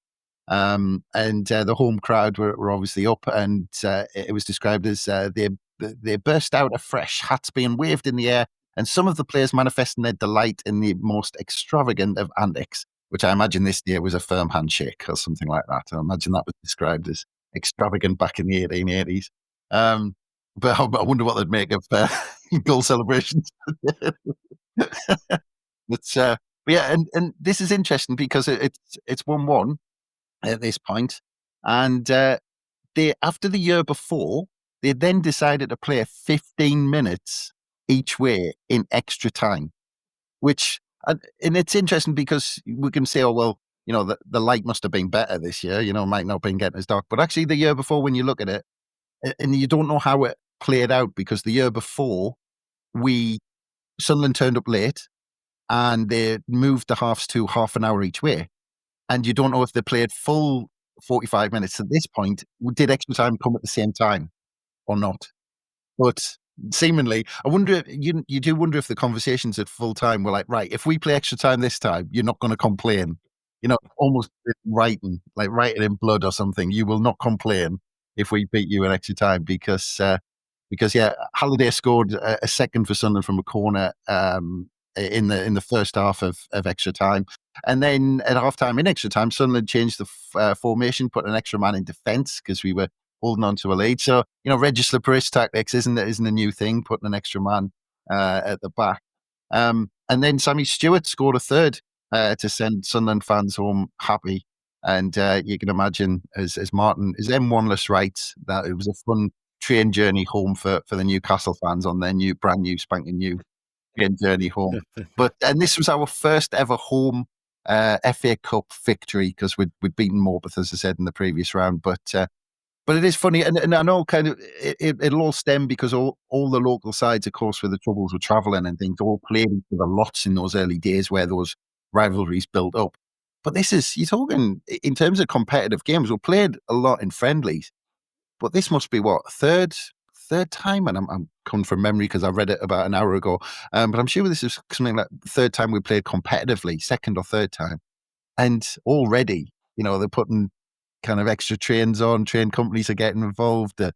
And the home crowd were obviously up, and it was described as they burst out afresh, hats being waved in the air, and some of the players manifesting their delight in the most extravagant of antics, which I imagine this year was a firm handshake or something like that. I imagine that was described as extravagant back in the 1880s. But I wonder what they'd make of goal celebrations. But yeah, and this is interesting because it's 1-1 at this point, and they, after the year before, they then decided to play 15 minutes each way in extra time, and it's interesting because we can say, oh, well, the light must have been better this year, might not have been getting as dark. But actually the year before, when you look at it, and you don't know how it played out, because the year before, Sunderland turned up late and they moved the halves to half an hour each way. And you don't know if they played full 45 minutes at this point. Did extra time come at the same time or not? But seemingly, I wonder, you do wonder if the conversations at full time were like, right, if we play extra time this time, you're not going to complain. Almost writing in blood or something. You will not complain if we beat you in extra time, because Halliday scored a second for Sunderland from a corner in the first half of extra time. And then at half-time in extra time, Sunderland changed the formation, put an extra man in defence because we were holding on to a lead. So, Regis Leparis tactics isn't a new thing, putting an extra man at the back. And then Sammy Stewart scored a third to send Sunderland fans home happy. And you can imagine, as Martin, as M1less writes, that it was a fun train journey home for the Newcastle fans on their brand new spanking new train journey home. And this was our first ever home FA Cup victory, because we'd beaten Morpeth, as I said, in the previous round. But it is funny, and I know kind of it'll all stem because all the local sides, of course, with the troubles with travelling and things, all played each other lots in those early days where those rivalries built up. But you're talking in terms of competitive games. We played a lot in friendlies, but this must be what, third time, and I'm coming from memory because I read it about an hour ago. But I'm sure this is something like the third time we played competitively, second or third time, and already, they're putting kind of extra trains on. Train companies are getting involved. The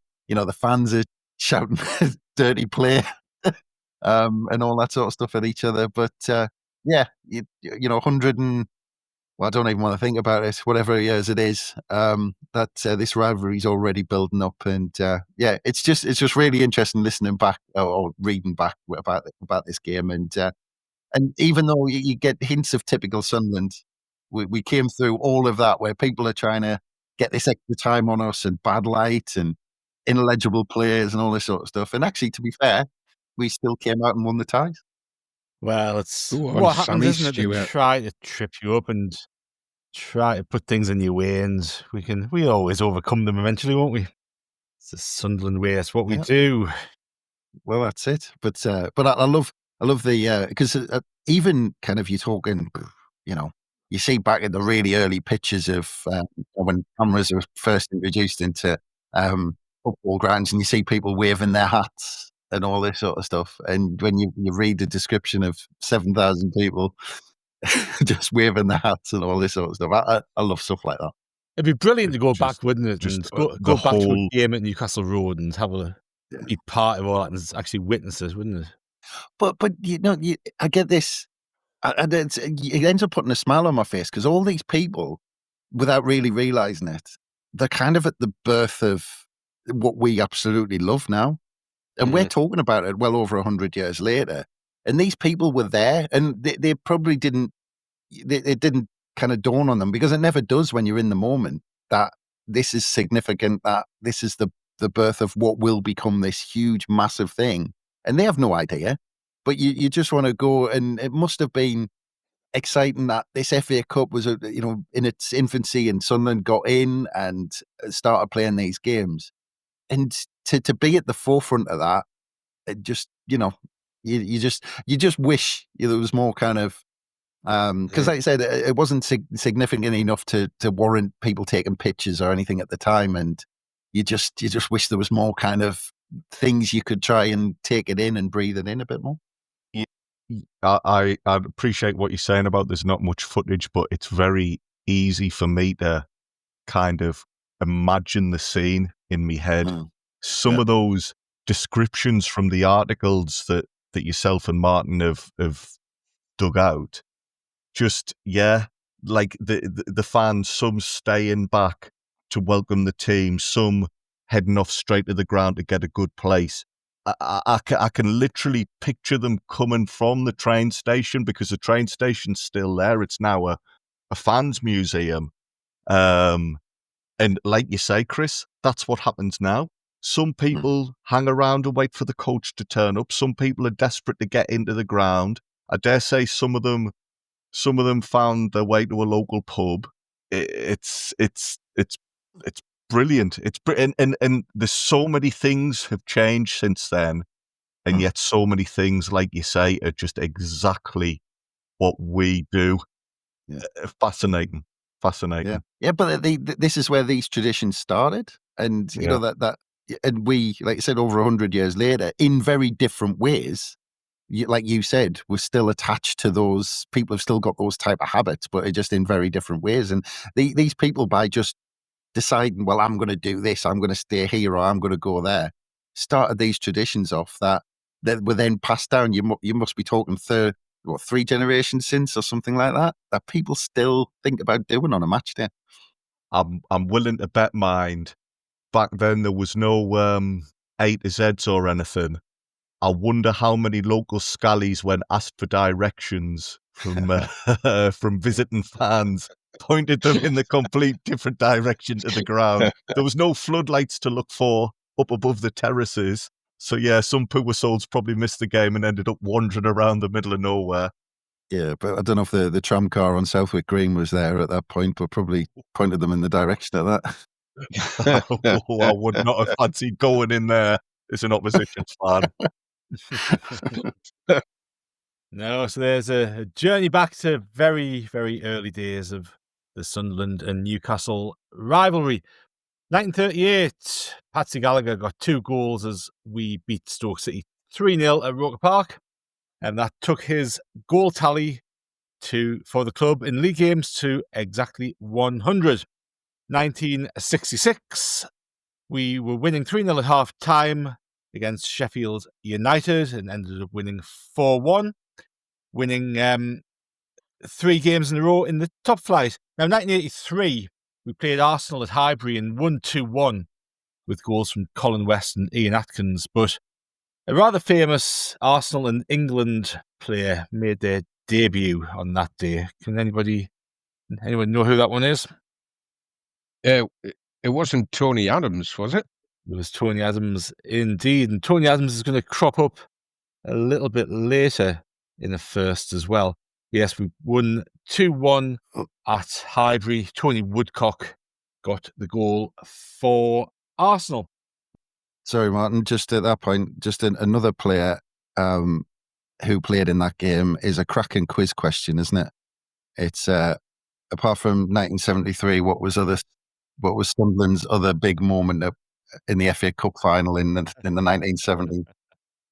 fans are shouting dirty play, and all that sort of stuff at each other. But 100 and, well, I don't even want to think about it. Whatever years it is, this rivalry is already building up, and it's just really interesting listening back or reading back about this game, and even though you get hints of typical Sunderland, we came through all of that where people are trying to get this extra time on us and bad light and ineligible players and all this sort of stuff. And actually, to be fair, we still came out and won the ties. Well, it's what happens, Sammy isn't it? Stewart. They try to trip you up and try to put things in your way, and we always overcome them eventually, won't we? It's the Sunderland way. It's what we do. Well, that's it. But I love the because even kind of you're talking, you see back in the really early pictures of when cameras were first introduced into football grounds, and you see people waving their hats and all this sort of stuff. And when you read the description of 7,000 people just waving their hats and all this sort of stuff, I love stuff like that. It'd be brilliant to go back, wouldn't it? Just And go back to a game at Newcastle Road and have be part of all that and actually witness this, wouldn't it? But I get this. And it ends up putting a smile on my face because all these people, without really realising it, they're kind of at the birth of what we absolutely love now. And we're talking about it well over 100 years later. And these people were there, and they probably didn't, it didn't kind of dawn on them, because it never does when you're in the moment, that this is significant, that this is the birth of what will become this huge, massive thing. And they have no idea. But you just want to go, and it must have been exciting that this FA Cup was, in its infancy, and Sunderland got in and started playing these games, and to be at the forefront of that, it just, you just wish there was more kind of, because like I said, it wasn't significant enough to warrant people taking pictures or anything at the time, and you just wish there was more kind of things you could try and take it in and breathe it in a bit more. I appreciate what you're saying about there's not much footage, but it's very easy for me to kind of imagine the scene in my head. Some of those descriptions from the articles that yourself and Martin have dug out, just, like the fans, some staying back to welcome the team, some heading off straight to the ground to get a good place. I can literally picture them coming from the train station, because the train station's still there. It's now a fans museum. And like you say, Chris, that's what happens now. Some people hang around and wait for the coach to turn up. Some people are desperate to get into the ground. I dare say some of them found their way to a local pub. It's brilliant. And there's so many things have changed since then, and yet so many things, like you say, are just exactly what we do. Yeah. Fascinating. Yeah, but this is where these traditions started, and you know that, and we, like you said, over 100 years later, in very different ways. Like you said, we're still attached to those people. Have still got those type of habits, but just in very different ways. And these people, by just deciding, well, I'm going to do this, I'm going to stay here, or I'm going to go there, started these traditions off that were then passed down. You must be talking 3 generations since, or something like that, that people still think about doing on a match day. I'm willing to bet mind. Back then there was no A to Zs or anything. I wonder how many local scallies, when asked for directions from from visiting fans, pointed them in the complete different direction to the ground. There was no floodlights to look for up above the terraces. So yeah, some poor souls probably missed the game and ended up wandering around the middle of nowhere. Yeah, but I don't know if the tram car on Southwick Green was there at that point, but probably pointed them in the direction of that. I would not have fancied going in there as an opposition fan. No, so there's a journey back to very, very early days of the Sunderland and Newcastle rivalry. 1938, Patsy Gallagher got 2 goals as we beat Stoke City 3-0 at Roker Park, and that took his goal tally for the club in league games to exactly 100. 1966, we were winning 3-0 at half time against Sheffield United and ended up winning 4-1, winning 3 games in a row in the top flight. Now, 1983, we played Arsenal at Highbury and won 2-1 with goals from Colin West and Ian Atkins, but a rather famous Arsenal and England player made their debut on that day. Can anyone know who that one is? It wasn't Tony Adams, was it? It was Tony Adams indeed, and Tony Adams is going to crop up a little bit later in the first as well. Yes, we won 2-1 at Highbury. Tony Woodcock got the goal for Arsenal. Sorry, Martin, just at that point, just another player who played in that game is a cracking quiz question, isn't it? It's apart from 1973, what was Sunderland's other big moment in the FA Cup final in the 1970s?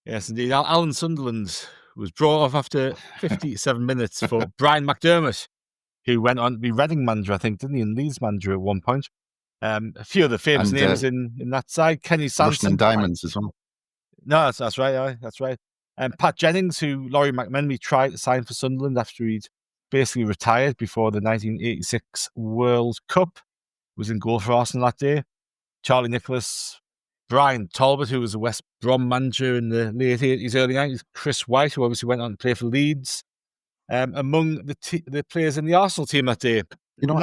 Yes, indeed. Alan Sunderland was brought off after 57 minutes for Brian McDermott, who went on to be Reading manager, I think, didn't he, and Leeds manager at one point. A few of the famous names in that side. Kenny Sansom. Russian and Diamonds as well. No, that's right. Aye, that's right. And Pat Jennings, who Laurie McMenemy tried to sign for Sunderland after he'd basically retired before the 1986 World Cup, was in goal for Arsenal that day. Charlie Nicholas, Brian Talbot, who was a West Brom manager in the late 80s, early 90s. Chris White, who obviously went on to play for Leeds. Among the players in the Arsenal team that day. You know,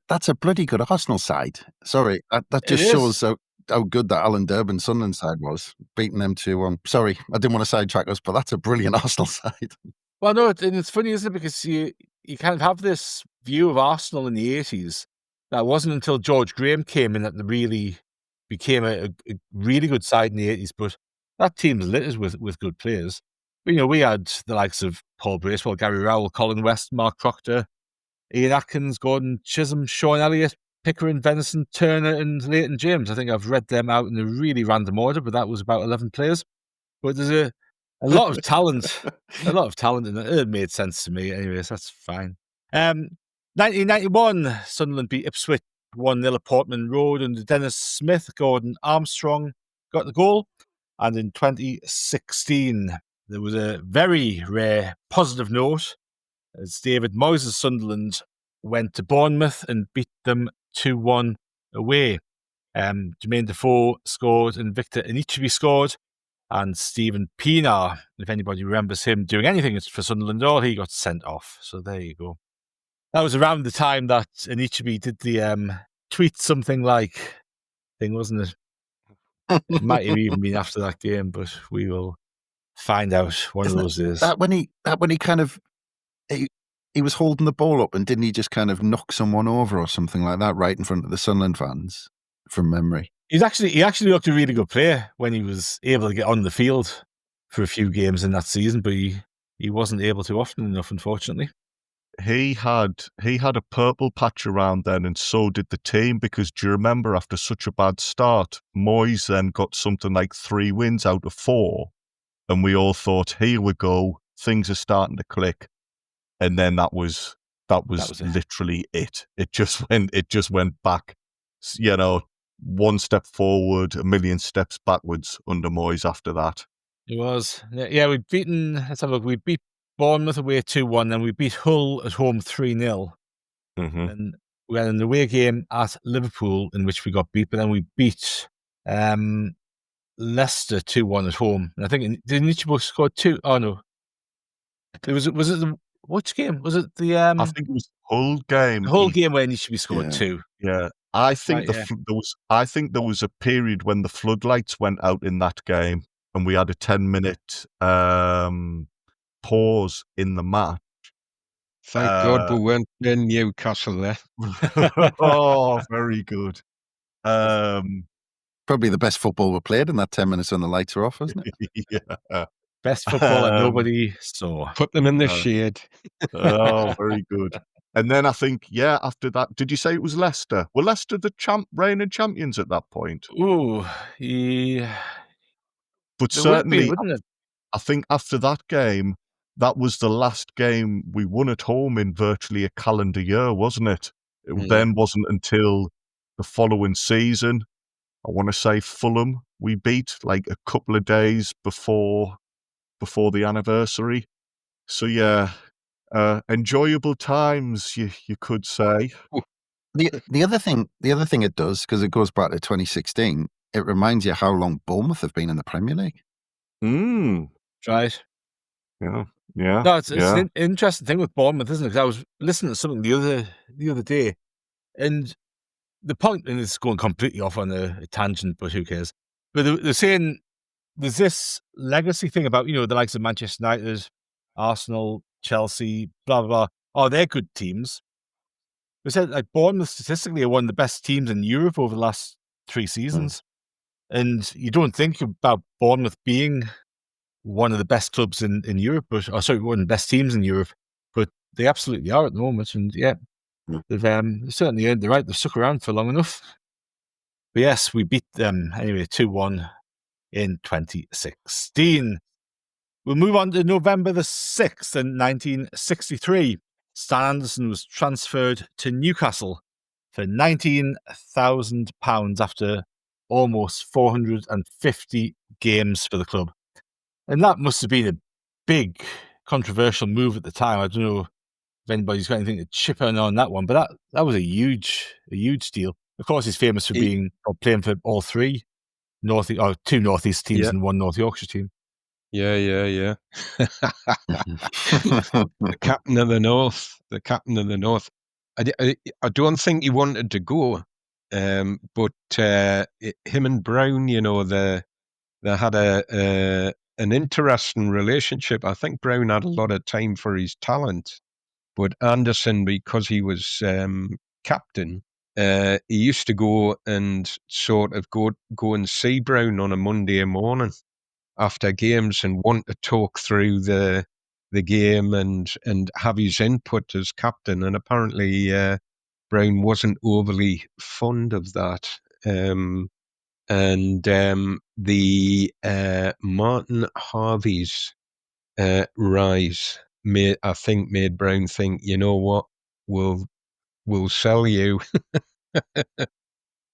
that's a bloody good Arsenal side. Sorry, that just shows how good that Alan Durbin Sunderland side was, beating them 2-1. Sorry, I didn't want to sidetrack us, but that's a brilliant Arsenal side. Well, no, and it's funny, isn't it? Because you kind of have this view of Arsenal in the 80s. That wasn't until George Graham came in that they really became a really good side in the 80s. But that team's littered with good players. But, we had the likes of Paul Bracewell, Gary Rowell, Colin West, Mark Proctor, Ian Atkins, Gordon Chisholm, Sean Elliott, Pickering, Venison, Turner, and Leighton James. I think I've read them out in a really random order, but that was about 11 players. But there's a lot of talent, and it made sense to me. Anyways, that's fine. 1991, Sunderland beat Ipswich 1-0 at Portman Road under Dennis Smith. Gordon Armstrong got the goal. And in 2016, there was a very rare positive note as David Moyes' Sunderland went to Bournemouth and beat them 2-1 away. Jermaine Defoe scored and Victor Anichebe scored. And Stephen Pienaar, if anybody remembers him doing anything for Sunderland, he got sent off. So there you go. That was around the time that Anichebe did the tweet something like thing, wasn't it? It might have even been after that game, but we will find out one of those days. That when he kind of he was holding the ball up, and didn't he just kind of knock someone over or something like that right in front of the Sunderland fans from memory? He actually looked a really good player when he was able to get on the field for a few games in that season, but he wasn't able to often enough, unfortunately. He had a purple patch around then, and so did the team, because do you remember, after such a bad start, Moyes then got something like 3 wins out of 4, and we all thought, here we go, things are starting to click. And then that was literally it. It just went back, one step forward, a million steps backwards under Moyes after that. It was. Yeah, we'd beaten, let's have a look, we beat Bournemouth away 2-1, then we beat Hull at home 3-0. Mm-hmm. And we had an away game at Liverpool in which we got beat, but then we beat Leicester 2-1 at home. And I think, did Nichibo score 2? Oh, no. Was it which game? Was it the... I think it was the Hull game. The whole game where Nichibo scored 2. Yeah. I think there was a period when the floodlights went out in that game, and we had a 10-minute pause in the match. Thank God we weren't in Newcastle there. Oh, very good. Probably the best football we played in that 10 minutes when the lights were off, wasn't it? Yeah. Best football that nobody saw. Put them in the shade. Oh, very good. And then I think, after that, did you say it was Leicester? Were Leicester the reigning champions at that point? Ooh, yeah. But There would be, certainly, wouldn't it? I think after that game, that was the last game we won at home in virtually a calendar year, wasn't it? It then wasn't until the following season, I want to say Fulham, we beat like a couple of days before the anniversary. So enjoyable times, you could say. The other thing it does, because it goes back to 2016, it reminds you how long Bournemouth have been in the Premier League. Right. Yeah. No, it's an interesting thing with Bournemouth, isn't it? Because I was listening to something the other day, and the point, and it's going completely off on a tangent, but who cares? But they're saying there's this legacy thing about, the likes of Manchester United, Arsenal, Chelsea, blah, blah, blah. Oh, they're good teams. They said, like, Bournemouth statistically are one of the best teams in Europe over the last 3 seasons. And you don't think about Bournemouth being one of the best clubs in Europe, one of the best teams in Europe, but they absolutely are at the moment. And they've certainly earned the right. They've stuck around for long enough. But yes, we beat them anyway 2-1 in 2016. We'll move on to November the 6th in 1963. Stan Anderson was transferred to Newcastle for £19,000 after almost 450 games for the club. And that must have been a big controversial move at the time. I don't know if anybody's got anything to chip in on that one, but that was a huge deal. Of course, he's famous for playing for all 3 2 Northeast teams and 1 North Yorkshire team. Yeah. The captain of the North. I don't think he wanted to go, but him and Brown, they had an interesting relationship. I think Brown had a lot of time for his talent, but Anderson, because he was captain, he used to go and sort of go and see Brown on a Monday morning after games and want to talk through the game and have his input as captain. And apparently Brown wasn't overly fond of that. The Martin Harvey's rise made Brown think, you know what, we'll sell you.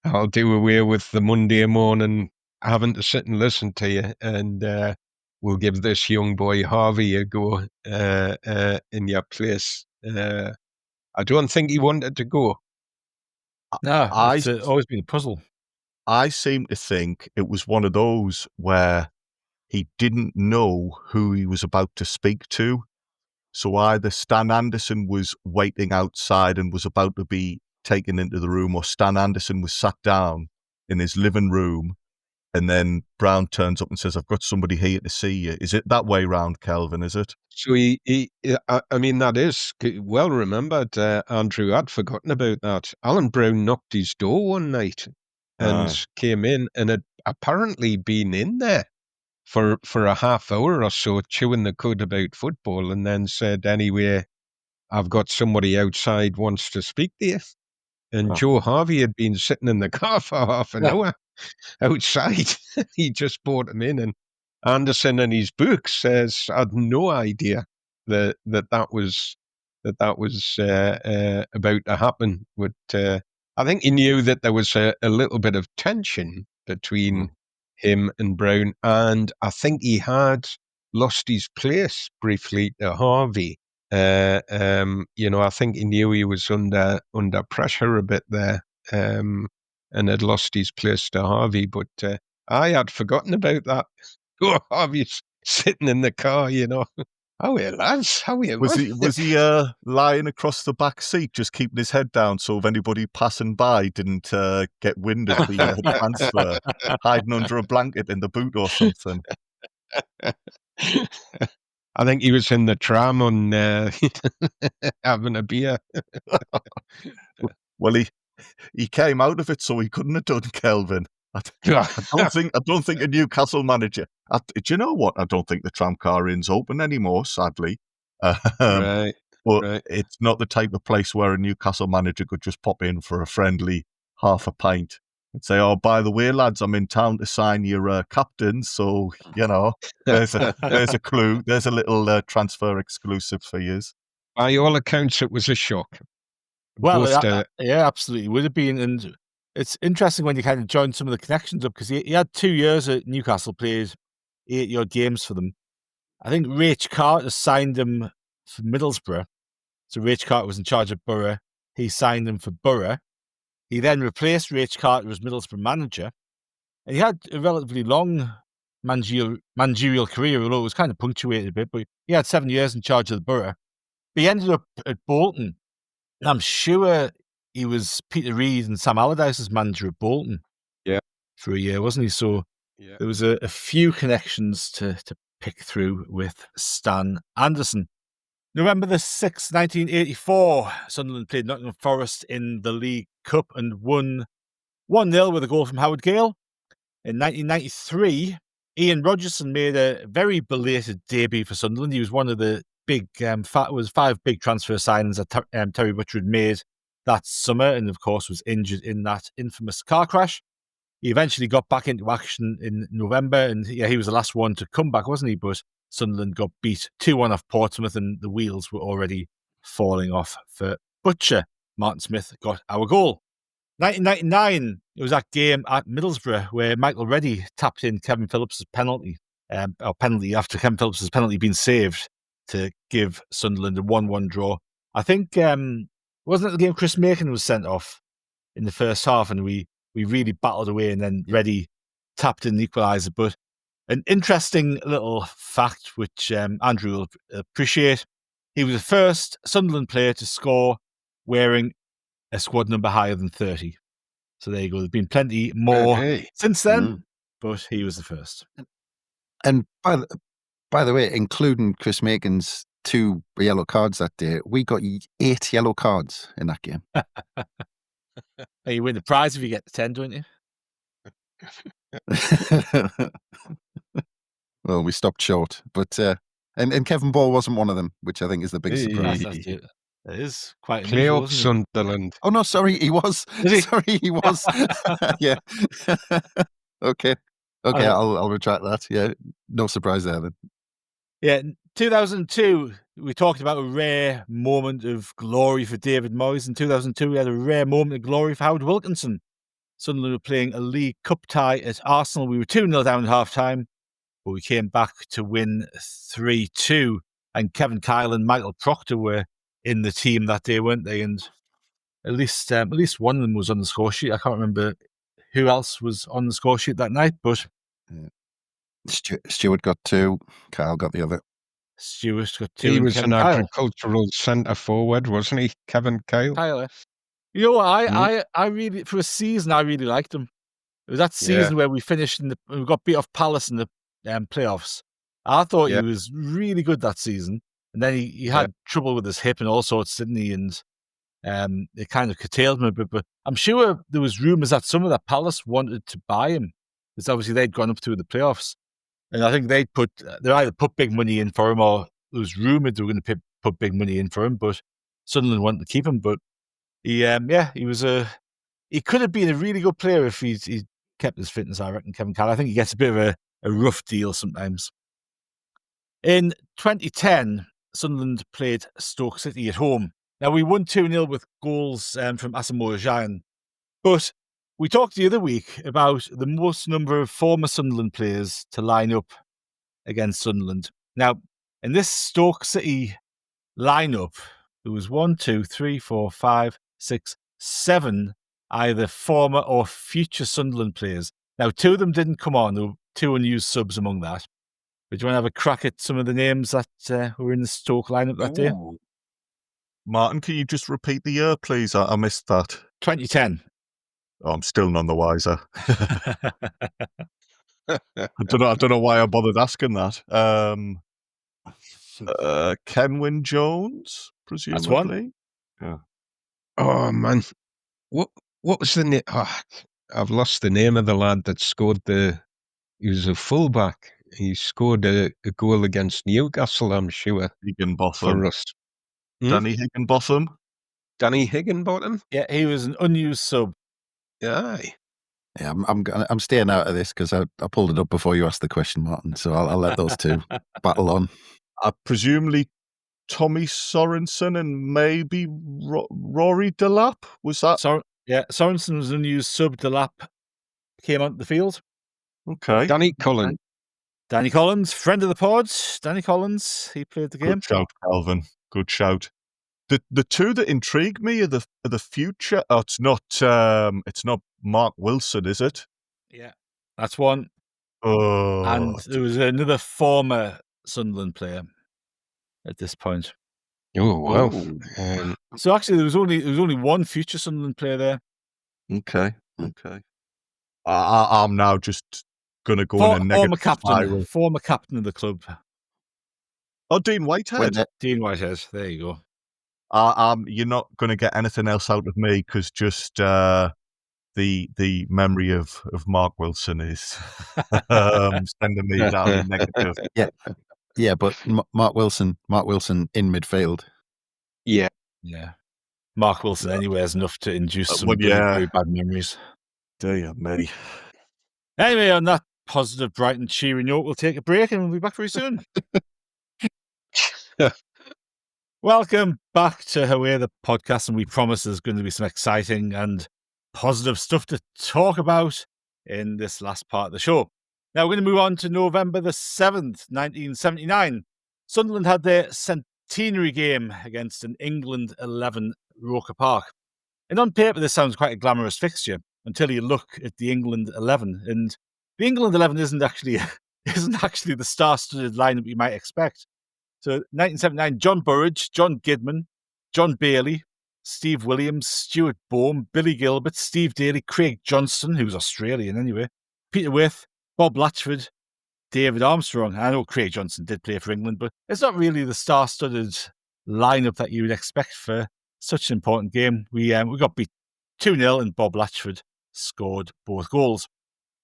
I'll do away with the Monday morning having to sit and listen to you, and we'll give this young boy Harvey a go in your place. I don't think he wanted to go. No, it's always been a puzzle. I seem to think it was one of those where he didn't know who he was about to speak to. So either Stan Anderson was waiting outside and was about to be taken into the room, or Stan Anderson was sat down in his living room and then Brown turns up and says, "I've got somebody here to see you." Is it that way round, Kelvin? Is it? So I mean, that is well remembered. Andrew, I'd forgotten about that. Alan Brown knocked his door one night and came in and had apparently been in there for a half hour or so chewing the cud about football, and then said, "Anyway, I've got somebody outside wants to speak to you." And Joe Harvey had been sitting in the car for half an hour outside. He just brought him in, and Anderson in his book says, "I had no idea that was about to happen." But I think he knew that there was a little bit of tension between him and Brown, and I think he had lost his place briefly to Harvey. I think he knew he was under pressure a bit there, and had lost his place to Harvey. But I had forgotten about that. Oh, Harvey's sitting in the car, How are you, lads? How are you? Was he lying across the back seat, just keeping his head down, so if anybody passing by didn't get wind of the transfer, hiding under a blanket in the boot or something? I think he was in the tram on having a beer. Well, he came out of it, so he couldn't have done, Kelvin. I don't think a Newcastle manager. Do you know what? I don't think the Tramcar Inn's open anymore, sadly. Right. It's not the type of place where a Newcastle manager could just pop in for a friendly half a pint and say, "Oh, by the way, lads, I'm in town to sign your captain." So there's a clue. There's a little transfer exclusive for you. By all accounts, it was a shock. Well, yeah, absolutely would have been. And it's interesting when you kind of join some of the connections up, because he had 2 years at Newcastle, played 8-year games for them. I think Rach Carter signed him for Middlesbrough. So Rach Carter was in charge of Borough. He signed him for Borough. He then replaced Rach Carter as Middlesbrough manager. And he had a relatively long managerial career, although it was kind of punctuated a bit. But he had 7 years in charge of the Borough. But he ended up at Bolton. And I'm sure he was Peter Reid and Sam Allardyce's manager at Bolton for a year, wasn't he? So there was a few connections to pick through with Stan Anderson. November the 6th, 1984, Sunderland played Nottingham Forest in the League Cup and won 1-0 with a goal from Howard Gale. In 1993, Ian Rodgerson made a very belated debut for Sunderland. He was one of the big, was 5 big transfer signings that Terry Butcher had made that summer, and of course was injured in that infamous car crash. He eventually got back into action in November, and he was the last one to come back, wasn't he? But Sunderland got beat 2-1 off Portsmouth, and the wheels were already falling off for Butcher. Martin Smith got our goal. 1999, it was that game at Middlesbrough where Michael Reddy tapped in Kevin Phillips' penalty, after Kevin Phillips' penalty being saved, to give Sunderland a 1-1 draw. I think, wasn't it the game Chris Macon was sent off in the first half, and we really battled away, and then Reddy tapped in the equaliser. But an interesting little fact, which Andrew will appreciate, he was the first Sunderland player to score wearing a squad number higher than 30. So there you go. There's been plenty more since then, but he was the first. And by the way, including Chris Macon's 2 yellow cards that day, we got 8 yellow cards in that game. You win the prize if you get the 10, don't you? Well, we stopped short, but and Kevin Ball wasn't one of them, which I think is the big surprise. It is quite play up Sunderland. Oh no, sorry, he was. Sorry, he was. Yeah. Okay. I'll retract that. Yeah, no surprise there then. Yeah, 2002, we talked about a rare moment of glory for David Moyes. In 2002, we had a rare moment of glory for Howard Wilkinson. Sunderland were playing a League Cup tie at Arsenal. We were 2-0 down at half-time, but we came back to win 3-2. And Kevin Kyle and Michael Proctor were in the team that day, weren't they? And at least one of them was on the score sheet. I can't remember who else was on the score sheet that night, but Stuart got 2, Kyle got the other. Stuart got 2. He was an agricultural centre forward, wasn't he, Kevin Kyle? You know what? I really, for a season, I really liked him. It was that season where we finished we got beat off Palace in the playoffs. I thought he was really good that season, and then he had trouble with his hip and all sorts, didn't he? And it kind of curtailed him a bit. But I'm sure there was rumours that some of the Palace wanted to buy him, because obviously they'd gone up through the playoffs, and I think they either put big money in for him, or it was rumoured they were going to put big money in for him. But Sunderland wanted to keep him. But he could have been a really good player if he kept his fitness, I reckon, Kevin Kelly. I think he gets a bit of a rough deal sometimes. In 2010, Sunderland played Stoke City at home. Now, we won 2-0 with goals from Asamoah Gyan. But we talked the other week about the most number of former Sunderland players to line up against Sunderland. Now, in this Stoke City lineup, there was 1, 2, 3, 4, 5, 6, 7 either former or future Sunderland players. Now, 2 of them didn't come on. There were 2 unused subs among that. But do you want to have a crack at some of the names that were in the Stoke lineup that day? Martin, can you just repeat the year, please? I missed that. 2010. Oh, I'm still none the wiser. I don't know why I bothered asking that. Kenwyn Jones, presumably. That's one. Yeah. Oh man, what was the name? Oh, I've lost the name of the lad that scored he was a fullback. He scored a goal against Newcastle, I'm sure. Higginbotham. For us. Danny Higginbotham. Danny Higginbotham? Yeah, he was an unused sub. Aye. Yeah, I'm staying out of this because I pulled it up before you asked the question, Martin. So I'll let those 2 battle on. Presumably Tommy Sorensen and maybe Rory Delap. Was that? Sorensen was an unused sub. Delap came onto the field. Okay. Danny Cullen. Danny Collins, friend of the pod. Danny Collins, he played the game. Good shout, Kelvin. Good shout. The 2 that intrigue me are the future. Oh, it's not Mark Wilson, is it? Yeah, that's one. Oh, and there was another former Sunderland player at this point. Oh wow! So actually, there was only one future Sunderland player there. Okay. I'm now just going to go in a negative spiral. Former captain of the club. Oh, Dean Whitehead. Dean Whitehead. There you go. You're not going to get anything else out of me because just the memory of Mark Wilson is sending me down in negative. Yeah, but Mark Wilson in midfield. Yeah. Mark Wilson anyway is enough to induce some very bad memories. Dear me. Anyway, on that positive, bright and cheery note, we'll take a break and we'll be back very soon. Welcome back to Haway The Podcast, and we promise there's going to be some exciting and positive stuff to talk about in this last part of the show. Now, we're going to move on to November the 7th, 1979. Sunderland had their centenary game against an England 11 Roker Park. And on paper, this sounds quite a glamorous fixture until you look at the England 11. And the England 11 isn't actually the star-studded lineup you might expect. So 1979, John Burridge, John Gidman, John Bailey, Steve Williams, Stuart Bohm, Billy Gilbert, Steve Daly, Craig Johnston, who's Australian anyway, Peter Wyth, Bob Latchford, David Armstrong. I know Craig Johnston did play for England, but it's not really the star-studded lineup that you would expect for such an important game. We got beat 2-0 and Bob Latchford scored both goals.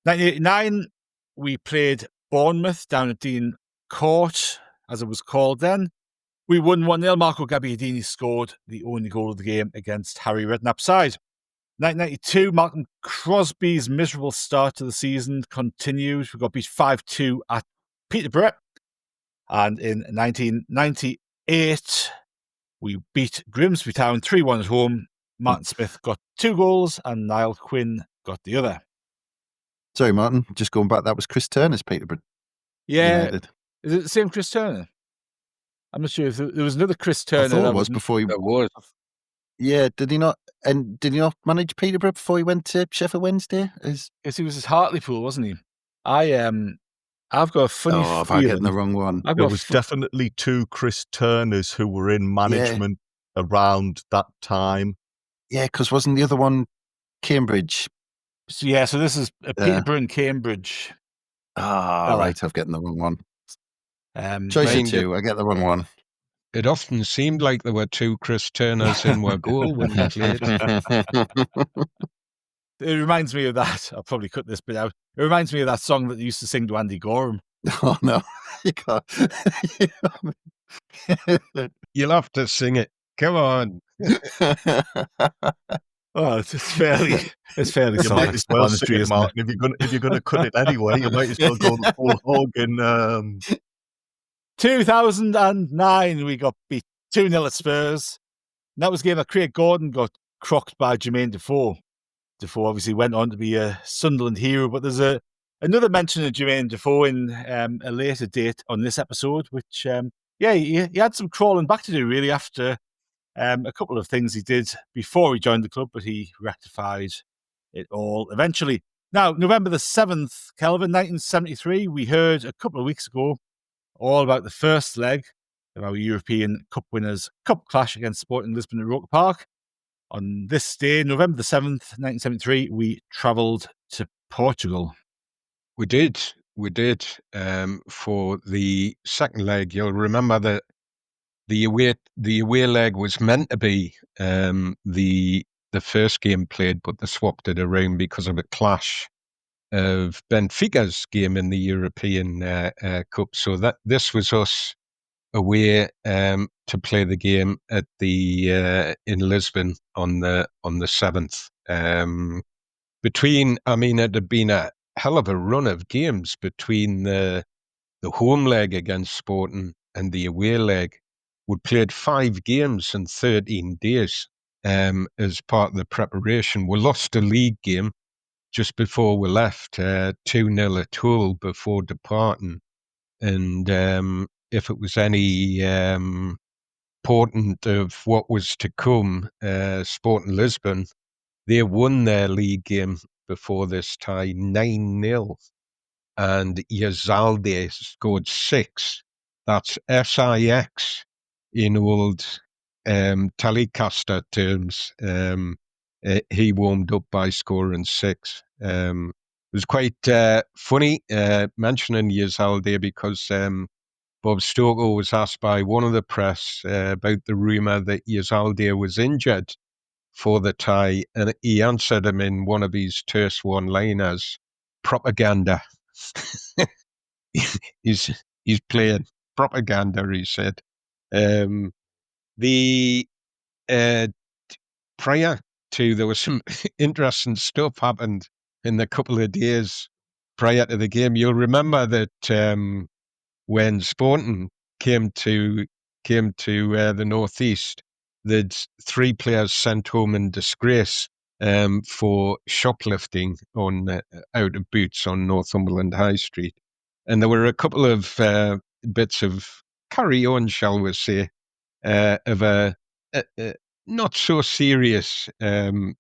1989, we played Bournemouth down at Dean Court, as it was called then. We won 1-0. Marco Gabbiadini scored the only goal of the game against Harry Redknapp's side. 1992, Malcolm Crosby's miserable start to the season continued. We got beat 5-2 at Peterborough. And in 1998, we beat Grimsby Town 3-1 at home. Martin Smith got 2 goals and Niall Quinn got the other. Sorry, Martin, just going back, that was Chris Turner's Peterborough. Yeah. United. Is it the same Chris Turner? I'm not sure if there was another Chris Turner. I thought it was before he... There was. Yeah, did he not manage Peterborough before he went to Sheffield Wednesday? Yes, he was at Hartlepool, wasn't he? I've got a funny feeling. I'm getting the wrong one. There was definitely 2 Chris Turners who were in management around that time. Yeah, because wasn't the other one Cambridge So this is Peterborough and Cambridge. Right, I've gotten the wrong one. Choice of two, I get the wrong one. It often seemed like there were two Chris Turners in our goal when we played. It reminds me of that. I'll probably cut this bit out. It reminds me of that song that they used to sing to Andy Gorham. Oh, no. You can't. You'll have to sing it. Come on. Oh, it's fairly You might as well sing it, Martin. If you're gonna cut it anyway, you might as well go the full hog. In 2009, we got beat 2-0 at Spurs. And that was a game that Craig Gordon got crocked by Jermaine Defoe. Defoe obviously went on to be a Sunderland hero, but there's another mention of Jermaine Defoe in a later date on this episode, which, he had some crawling back to do, really, after a couple of things he did before he joined the club, but he rectified it all eventually. Now, November the 7th, Kelvin, 1973, we heard a couple of weeks ago all about the first leg of our European Cup winners' cup clash against Sporting Lisbon at Roker Park. On this day, November the 7th, 1973, we travelled to Portugal. We did. For the second leg, you'll remember that the away leg was meant to be the first game played, but they swapped it around because of a clash of Benfica's game in the European Cup. So that this was us away to play the game at the in Lisbon on the 7th. It had been a hell of a run of games between the home leg against Sporting and the away leg. We'd played 5 games in 13 days as part of the preparation. We lost a league game just before we left, 2-0 at Hull before departing. And if it was any portent of what was to come, Sporting Lisbon, they won their league game before this tie 9-0. And Yazalde scored 6. That's SIX in old Telecaster terms. He warmed up by scoring 6. It was quite funny mentioning Yazalde because Bob Stokoe was asked by one of the press about the rumour that Yazalde was injured for the tie, and he answered him in one of his terse one-liners, propaganda. he's playing propaganda, he said. Prior to, there was some interesting stuff happened in the couple of days prior to the game. You'll remember that when Sporting came to the northeast, there'd 3 players sent home in disgrace for shoplifting out of boots on Northumberland High Street, and there were a couple of bits of carry on, shall we say, of a not so serious as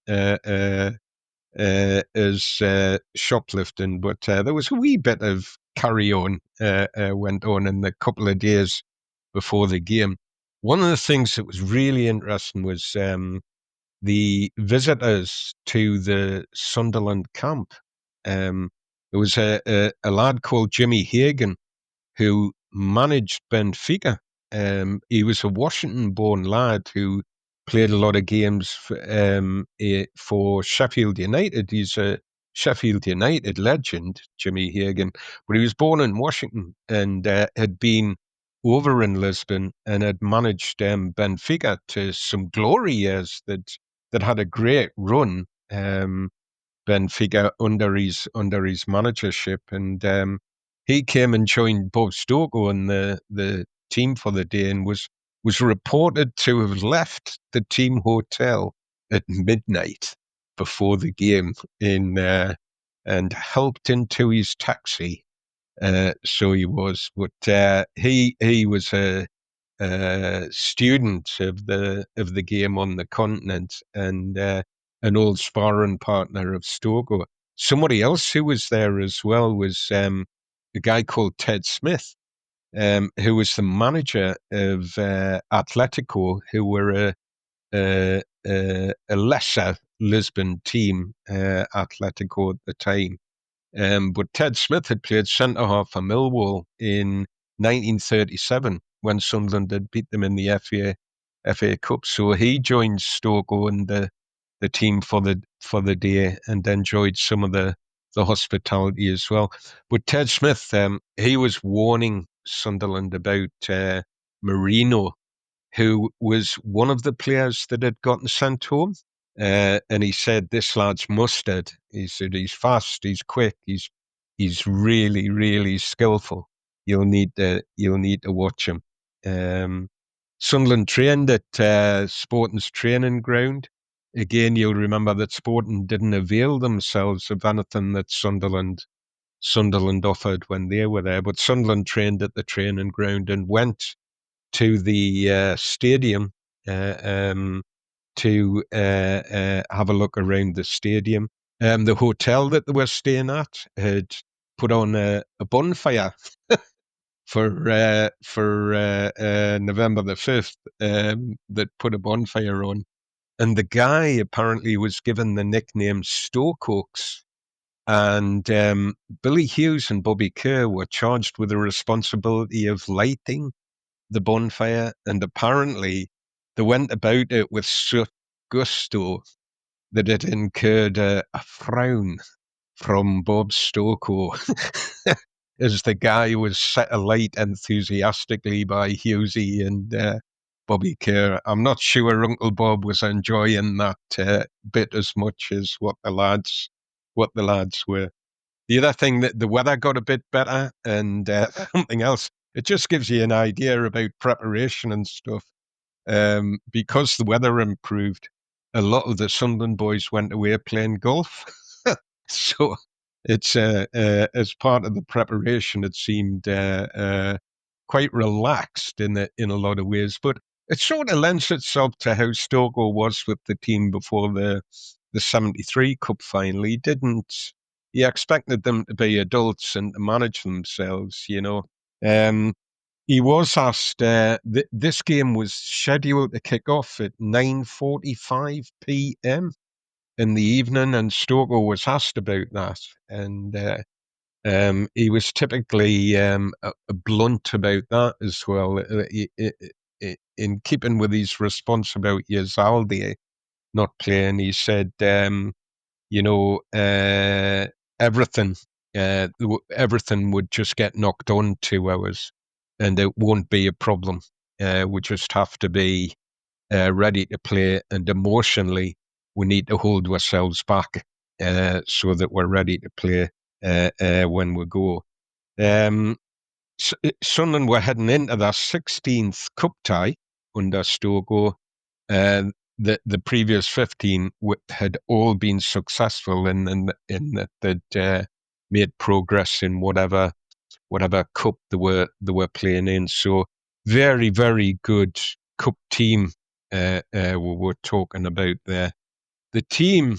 shoplifting, but there was a wee bit of carry on went on in the couple of days before the game. One of the things that was really interesting was the visitors to the Sunderland camp. There was a lad called Jimmy Hagan who managed Benfica. He was a Washington-born lad who played a lot of games for Sheffield United. He's a Sheffield United legend, Jimmy Hagan, but he was born in Washington and had been over in Lisbon and had managed Benfica to some glory years that had a great run. Benfica under his managership, and he came and joined Bob Stokoe on the team for the day, and was reported to have left the team hotel at midnight before the game and helped into his taxi. So he was, but he was a student of the game on the continent, and an old sparring partner of Stokoe. Somebody else who was there as well was a guy called Ted Smith, who was the manager of Atletico, who were a lesser Lisbon team, Atletico at the time. But Ted Smith had played centre-half for Millwall in 1937 when Sunderland had beat them in the FA Cup. So he joined Stoke and the team for the day and enjoyed some of the hospitality as well. But Ted Smith, he was warning Sunderland about Marino, who was one of the players that had gotten sent home. And he said, this lad's mustard. He said, he's fast, he's quick, he's really, really skillful. You'll need to watch him. Sunderland trained at Sporting's training ground. Again, you'll remember that Sporting didn't avail themselves of anything that Sunderland offered when they were there. But Sunderland trained at the training ground and went to the stadium to have a look around the stadium. The hotel that they were staying at had put on a bonfire for November the 5th that put a bonfire on. And the guy apparently was given the nickname Stoke Oaks. And Billy Hughes and Bobby Kerr were charged with the responsibility of lighting the bonfire. And apparently they went about it with such gusto that it incurred a frown from Bob Stokoe as the guy was set alight enthusiastically by Hughesy and Bobby Kerr. I'm not sure Uncle Bob was enjoying that bit as much as what the lads were. The other thing, that the weather got a bit better, and something else. It just gives you an idea about preparation and stuff. Because the weather improved, a lot of the Sunderland boys went away playing golf. So it's as part of the preparation, it seemed quite relaxed in a lot of ways. But it sort of lends itself to how Stokoe was with the team before the 73 Cup final. He expected them to be adults and to manage themselves, you know. He was asked, this game was scheduled to kick off at 9:45 p.m. in the evening, and Stokoe was asked about that. And he was typically blunt about that as well, in keeping with his response about Yazaldi not playing. He said, everything would just get knocked on 2 hours, and it won't be a problem. We just have to be ready to play, and emotionally, we need to hold ourselves back so that we're ready to play when we go. Sunderland were heading into their 16th cup tie under Stokoe. The previous 15 had all been successful in that they'd made progress in whatever cup they were playing in. So very, very good cup team we were talking about there. The team,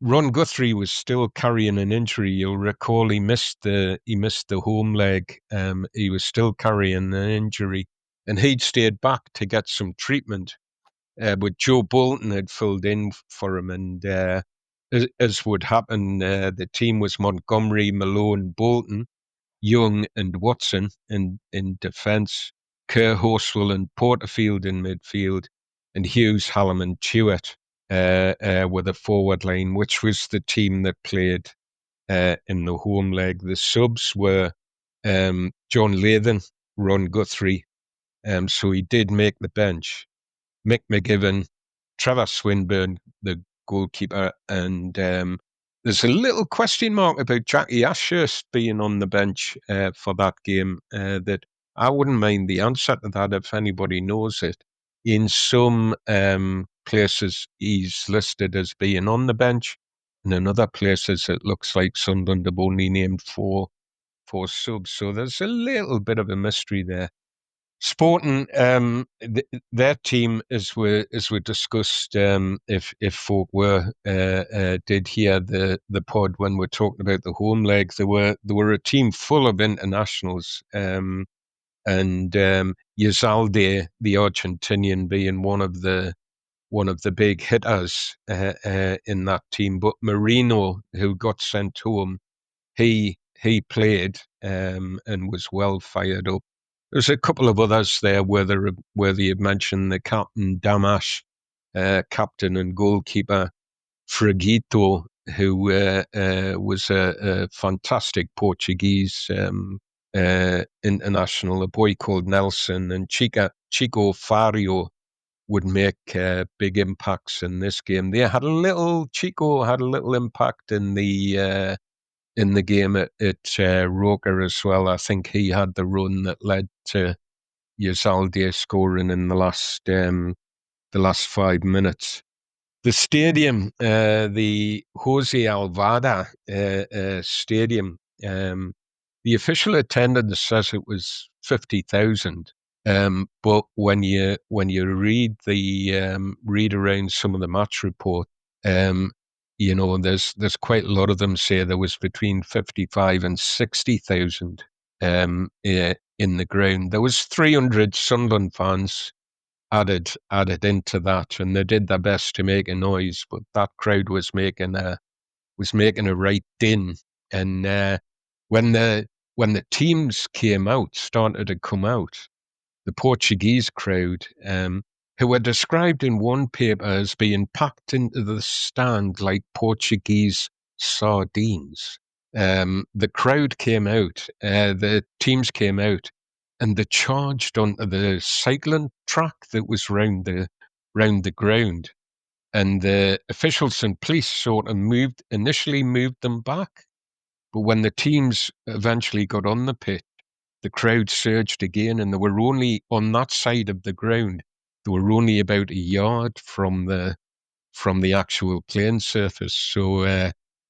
Ron Guthrie was still carrying an injury. You'll recall he missed the home leg. He was still carrying an injury, and he'd stayed back to get some treatment. But Joe Bolton had filled in for him, and as would happen, the team was Montgomery, Malone, Bolton, Young, and Watson in defence, Kerr, Horswell, and Porterfield in midfield, and Hughes, Hallam, and Tuart with a forward line, which was the team that played in the home leg. The subs were John Lathan, Ron Guthrie, so he did make the bench. Mick McGivern, Trevor Swinburne, the goalkeeper, and there's a little question mark about Jackie Ashurst being on the bench for that game that I wouldn't mind the answer to that if anybody knows it. In some places, he's listed as being on the bench, and in other places, it looks like Sunderland have only named four subs. So there's a little bit of a mystery there. Sporting, their team, as we discussed, if folk did hear the pod when we're talking about the home leg, they were a team full of internationals, and Yazaldi, the Argentinian, being one of the one of the big hitters in that team. But Marino, who got sent home, he played and was well fired up. There's a couple of others there where they had mentioned the captain Damash, captain and goalkeeper Frigito, who was a fantastic Portuguese international, a boy called Nelson, and Chico Fario would make big impacts in this game. Chico had a little impact in the game at Roker as well. I think he had the run that led to Yazaldi scoring in the last 5 minutes. The stadium, the Jose Alvada Stadium, the official attendance says it was 50,000. But when you read around some of the match report, there's quite a lot of them say there was between 55 and 60,000 in the ground. There was 300 Sunderland fans added into that, and they did their best to make a noise, but that crowd was making a right din. And when the teams started to come out, the Portuguese crowd, who were described in one paper as being packed into the stand like Portuguese sardines, the crowd came out, the teams came out, and they charged onto the cycling track that was round the ground. And the officials and police sort of initially moved them back. But when the teams eventually got on the pitch, the crowd surged again, and they were only on that side of the ground. They were only about a yard from the actual playing surface. So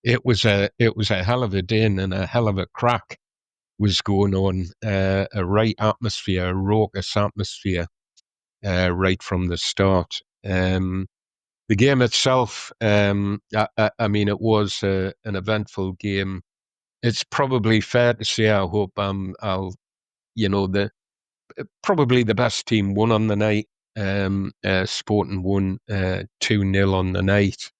it was a hell of a din, and a hell of a crack was going on. A right atmosphere, a raucous atmosphere, right from the start. The game itself, I mean, it was an eventful game. It's probably fair to say, I hope probably the best team won on the night. Sporting won 2-0 on the night.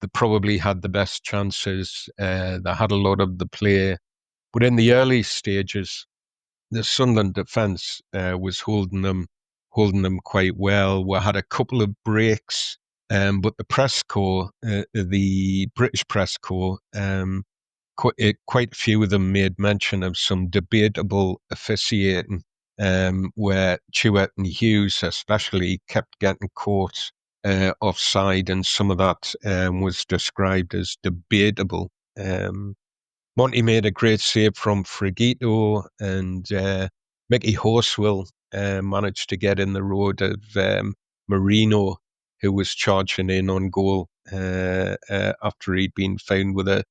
They probably had the best chances. They had a lot of the play. But in the early stages, the Sunderland defence was holding them quite well. We had a couple of breaks, but the press corps, the British press corps, quite a few of them made mention of some debatable officiating, where Chewett and Hughes especially kept getting caught offside, and some of that was described as debatable. Monty made a great save from Frigito, and Mickey Horswell managed to get in the road of Marino, who was charging in on goal after he'd been found with a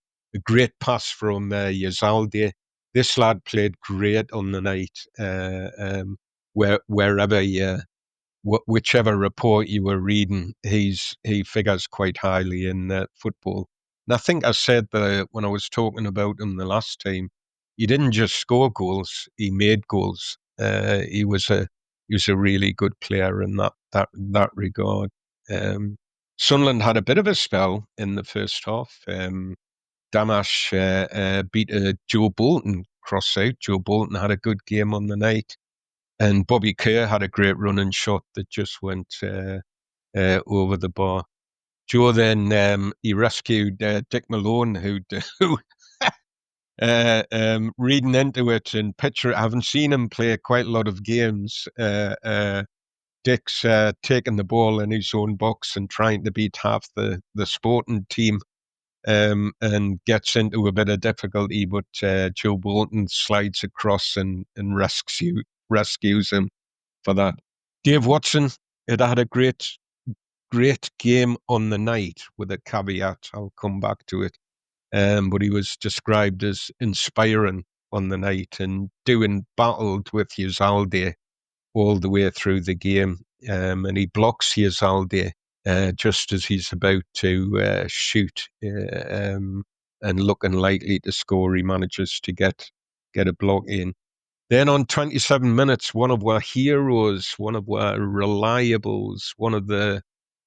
great pass from Yazaldi. This lad played great on the night, whichever report you were reading, he figures quite highly in football. And I think I said that when I was talking about him the last time, he didn't just score goals; he made goals. He was a really good player in that regard. Sunderland had a bit of a spell in the first half. Damash beat Joe Bolton cross out. Joe Bolton had a good game on the night, and Bobby Kerr had a great running shot that just went over the bar. Joe then he rescued Dick Malone, who reading into it and picture. I haven't seen him play quite a lot of games. Dick's taking the ball in his own box and trying to beat half the Sporting team. And gets into a bit of difficulty, but Joe Bolton slides across and rescues him for that. Dave Watson had a great game on the night, with a caveat. I'll come back to it. But he was described as inspiring on the night and battled with Yazaldi all the way through the game. And he blocks Yazaldi just as he's about to shoot, and looking likely to score. He manages to get a block in. Then on 27 minutes, one of our heroes, one of our reliables, one of the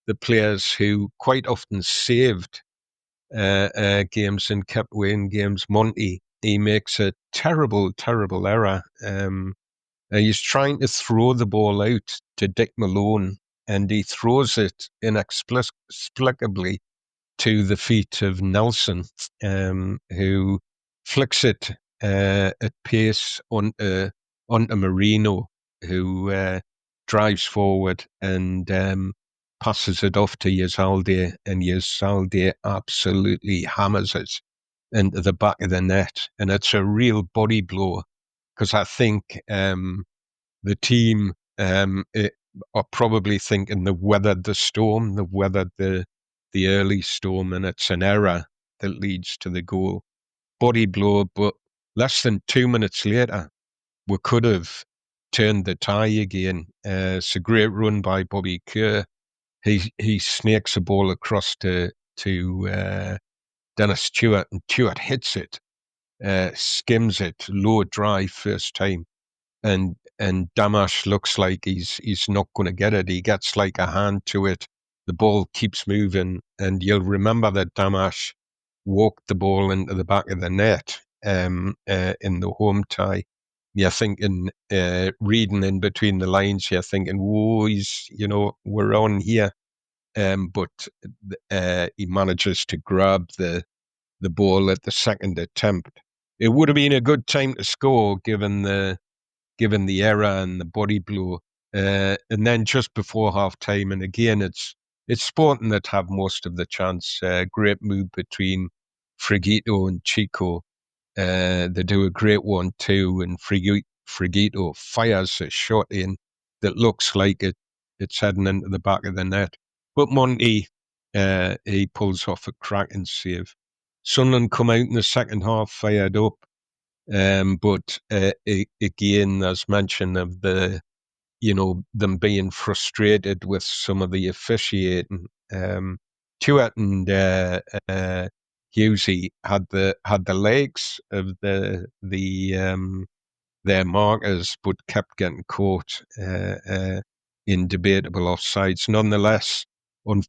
the players who quite often saved games and kept winning games. Monty, he makes a terrible, terrible error. He's trying to throw the ball out to Dick Malone, and he throws it inexplicably to the feet of Nelson, who flicks it at pace onto Marino, who drives forward and passes it off to Yazaldi, and Yazaldi absolutely hammers it into the back of the net. And it's a real body blow, because I think the team are probably thinking they've weathered the storm, they've weathered the early storm, and it's an error that leads to the goal. Body blow, but less than 2 minutes later, we could have turned the tie again. It's a great run by Bobby Kerr. He snakes a ball across to Dennis Stewart, and Stewart hits it, skims it, low drive first time, and Damash looks like he's not going to get it. He gets like a hand to it. The ball keeps moving, and you'll remember that Damash walked the ball into the back of the net in the home tie. You're thinking, reading in between the lines, you're thinking, whoa, we're on here. But he manages to grab the ball at the second attempt. It would have been a good time to score given the error and the body blow. And then just before half time, and again, it's Sporting that have most of the chance. Great move between Frigito and Chico. They do a great 1-2, and Frigito fires a shot in that looks like it's heading into the back of the net. But Monty, he pulls off a cracking save. Sunderland come out in the second half fired up. But again, there's mention of them being frustrated with some of the officiating. Stewart and Husey had the legs of their markers, but kept getting caught in debatable offsides. Nonetheless, on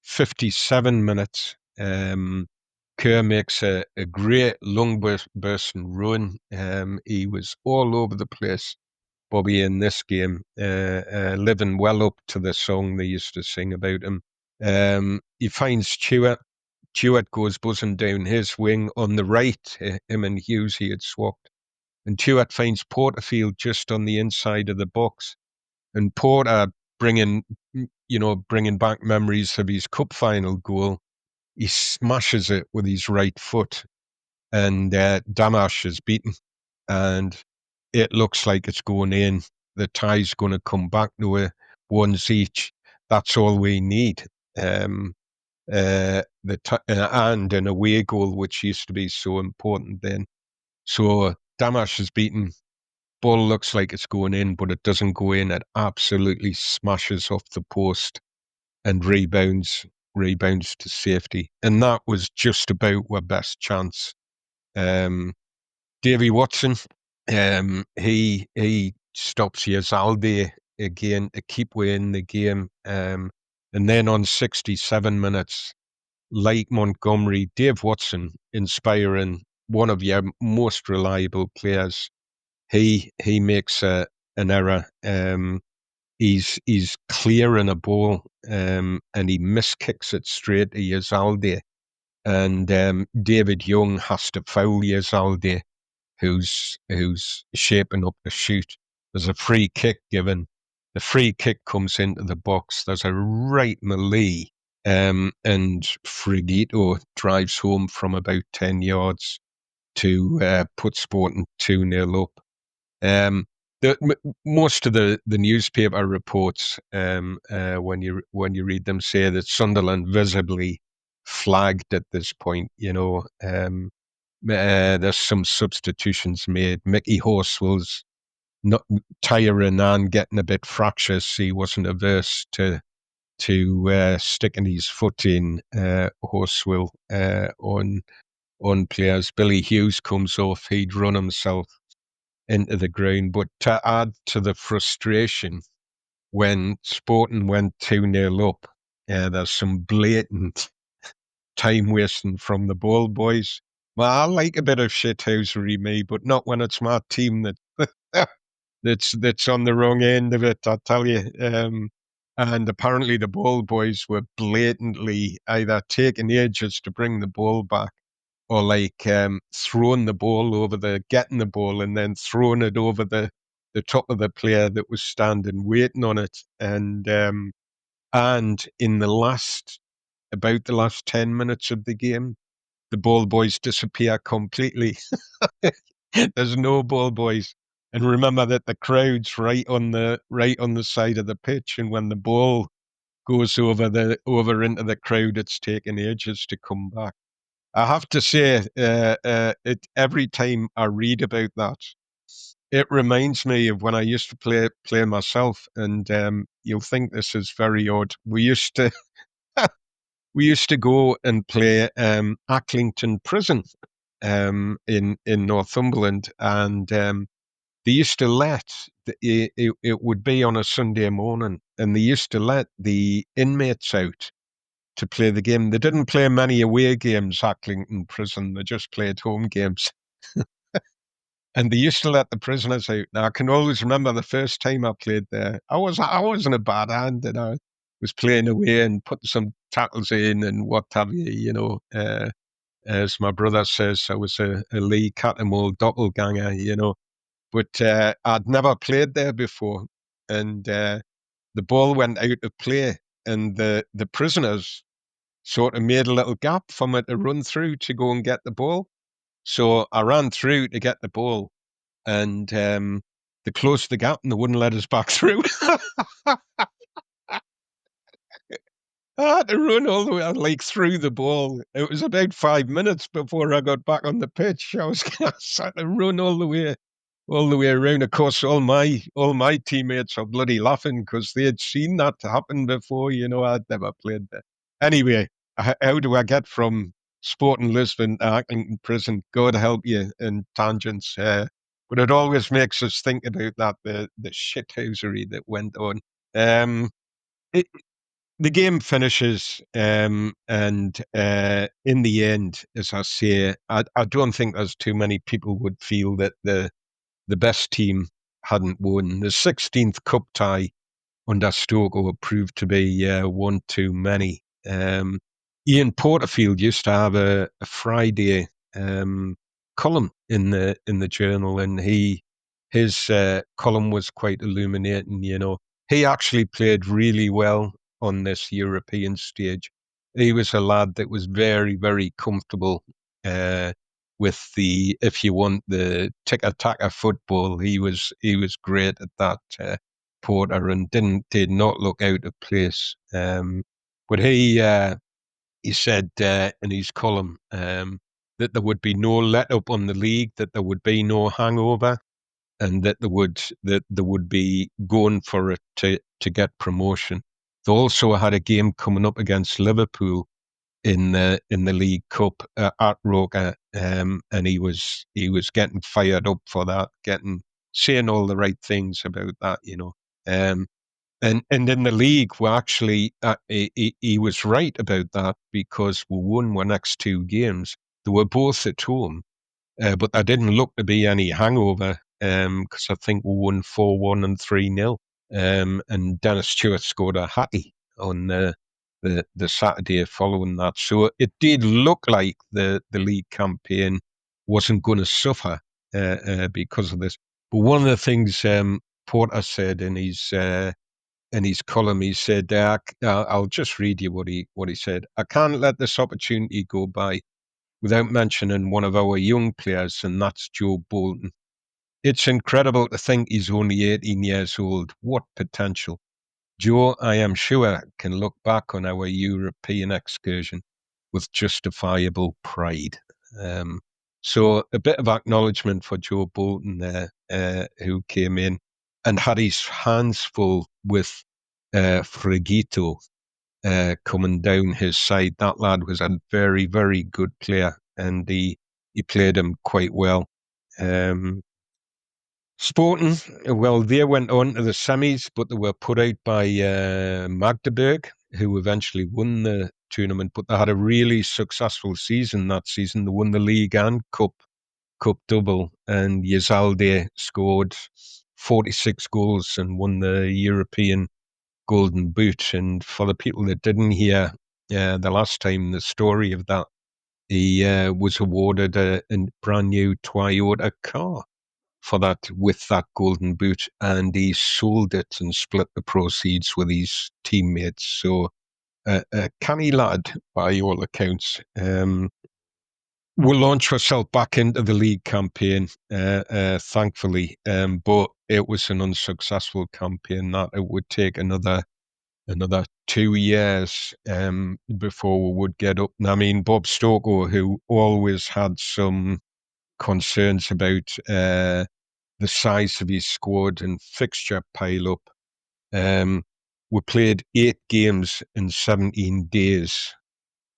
57 minutes, Kerr makes a great lung-bursting run. He was all over the place, Bobby, in this game, living well up to the song they used to sing about him. He finds Stewart. Stewart goes buzzing down his wing on the right. Him and Hughes, he had swapped. And Stewart finds Porterfield just on the inside of the box. And Porter, bringing back memories of his cup final goal, he smashes it with his right foot, and Damash is beaten, and it looks like it's going in. The tie's going to come back to a ones each. That's all we need. And an away goal, which used to be so important then. So Damash is beaten. Ball looks like it's going in, but it doesn't go in. It absolutely smashes off the post and rebounds to safety. And that was just about our best chance. Davy Watson, he stops Yazaldi again to keep winning the game. And then on 67 minutes, like Montgomery, Dave Watson, inspiring, one of your most reliable players, he makes an error. He's clearing a ball, and he miskicks it straight to Yazaldi. And David Young has to foul Yazaldi, who's shaping up to shoot. There's a free kick given. The free kick comes into the box. There's a right melee, and Frigito drives home from about 10 yards to put Sporting 2-0 up. Most of the newspaper reports, when you read them, say that Sunderland visibly flagged at this point. There's some substitutions made. Mickey Horswell's not tiring and getting a bit fractious. He wasn't averse to sticking his foot in Horswell on players. Billy Hughes comes off. He'd run himself into the ground. But to add to the frustration, when Sporting went 2-0 up. There's some blatant time wasting from the ball boys. Well, I like a bit of shithousery, me, but not when it's my team that's on the wrong end of it, I tell you. And apparently the ball boys were blatantly either taking ages to bring the ball back, or like throwing the ball getting the ball and then throwing it over the top of the player that was standing waiting on it. And in about the last 10 minutes of the game, the ball boys disappear completely. There's no ball boys. And remember that the crowd's right on the side of the pitch, and when the ball goes over into the crowd, it's taking ages to come back. I have to say, every time I read about that, it reminds me of when I used to play myself. And you'll think this is very odd. We used to go and play Acklington Prison in Northumberland, and they used to it would be on a Sunday morning, and they used to let the inmates out to play the game. They didn't play many away games, Acklington Prison. They just played home games. And they used to let the prisoners out. Now, I can always remember the first time I played there. I wasn't a bad hand, and I was playing away and putting some tackles in and what have you, as my brother says, I was a Lee Cattermole doppelganger, But I'd never played there before. And the ball went out of play, and the prisoners sort of made a little gap for me to run through to go and get the ball. So I ran through to get the ball, and they closed the gap and they wouldn't let us back through. I had to run all the way, through the ball. It was about 5 minutes before I got back on the pitch. I had to run all the way around. Of course, all my teammates are bloody laughing because they had seen that happen before. I'd never played there. Anyway, how do I get from Sporting Lisbon to Acklington Prison? God help you in tangents. But it always makes us think about that, the shithousery that went on. The game finishes, and in the end, as I say, I don't think there's too many people would feel that the best team hadn't won. The 16th cup tie under Stoke proved to be one too many. Ian Porterfield used to have a Friday column in the journal, and his column was quite illuminating. He actually played really well on this European stage. He was a lad that was very, very comfortable with if you want the tick-a-tacker football. He was great at that, Porter, and did not look out of place. But he said in his column that there would be no let up on the league, that there would be no hangover, and that they would be going for it to get promotion. They also had a game coming up against Liverpool in the League Cup at Roker, and he was getting fired up for that, saying all the right things about that, and in the league, we actually he was right about that, because we won our next two games. They were both at home, but there didn't look to be any hangover, because I think we won 4-1 and 3-0. And Dennis Stewart scored a hattie on the Saturday following that. So it did look like the league campaign wasn't going to suffer because of this. But one of the things Porter said in his column, he said, I'll just read you what he said. "I can't let this opportunity go by without mentioning one of our young players, and that's Joe Bolton. It's incredible to think he's only 18 years old. What potential. Joe, I am sure, can look back on our European excursion with justifiable pride." So a bit of acknowledgement for Joe Bolton there, who came in and had his hands full with Frigito coming down his side. That lad was a very, very good player, and he played him quite well. Sporting, well, they went on to the semis, but they were put out by Magdeburg, who eventually won the tournament. But they had a really successful season that season. They won the league and cup double, and Yazalde scored 46 goals and won the European Golden Boot. And for the people that didn't hear the last time the story of that, he was awarded a brand new Toyota car for that, with that Golden Boot, and he sold it and split the proceeds with his teammates. So a canny lad by all accounts. We'll launch ourselves back into the league campaign, thankfully, but it was an unsuccessful campaign. That it would take another 2 years before we would get up. I mean, Bob Stokoe, who always had some concerns about the size of his squad and fixture pile up. We played 8 games in 17 days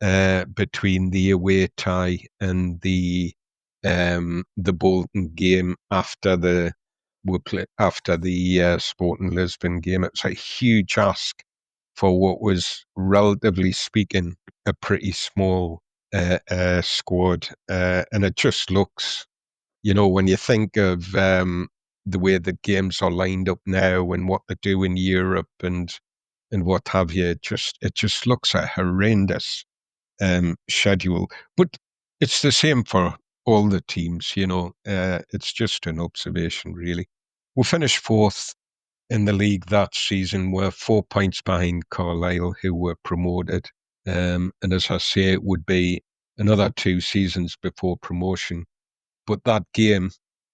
between the away tie and the Bolton game after the Sporting Lisbon game. It's a huge ask for what was, relatively speaking, a pretty small squad, and it just looks, when you think of the way the games are lined up now and what they do in Europe and what have you, it just looks a horrendous schedule. But it's the same for all the teams, it's just an observation, really. We finished 4th in the league that season. We're 4 points behind Carlisle, who were promoted. And as I say, it would be another 2 seasons before promotion. But that game,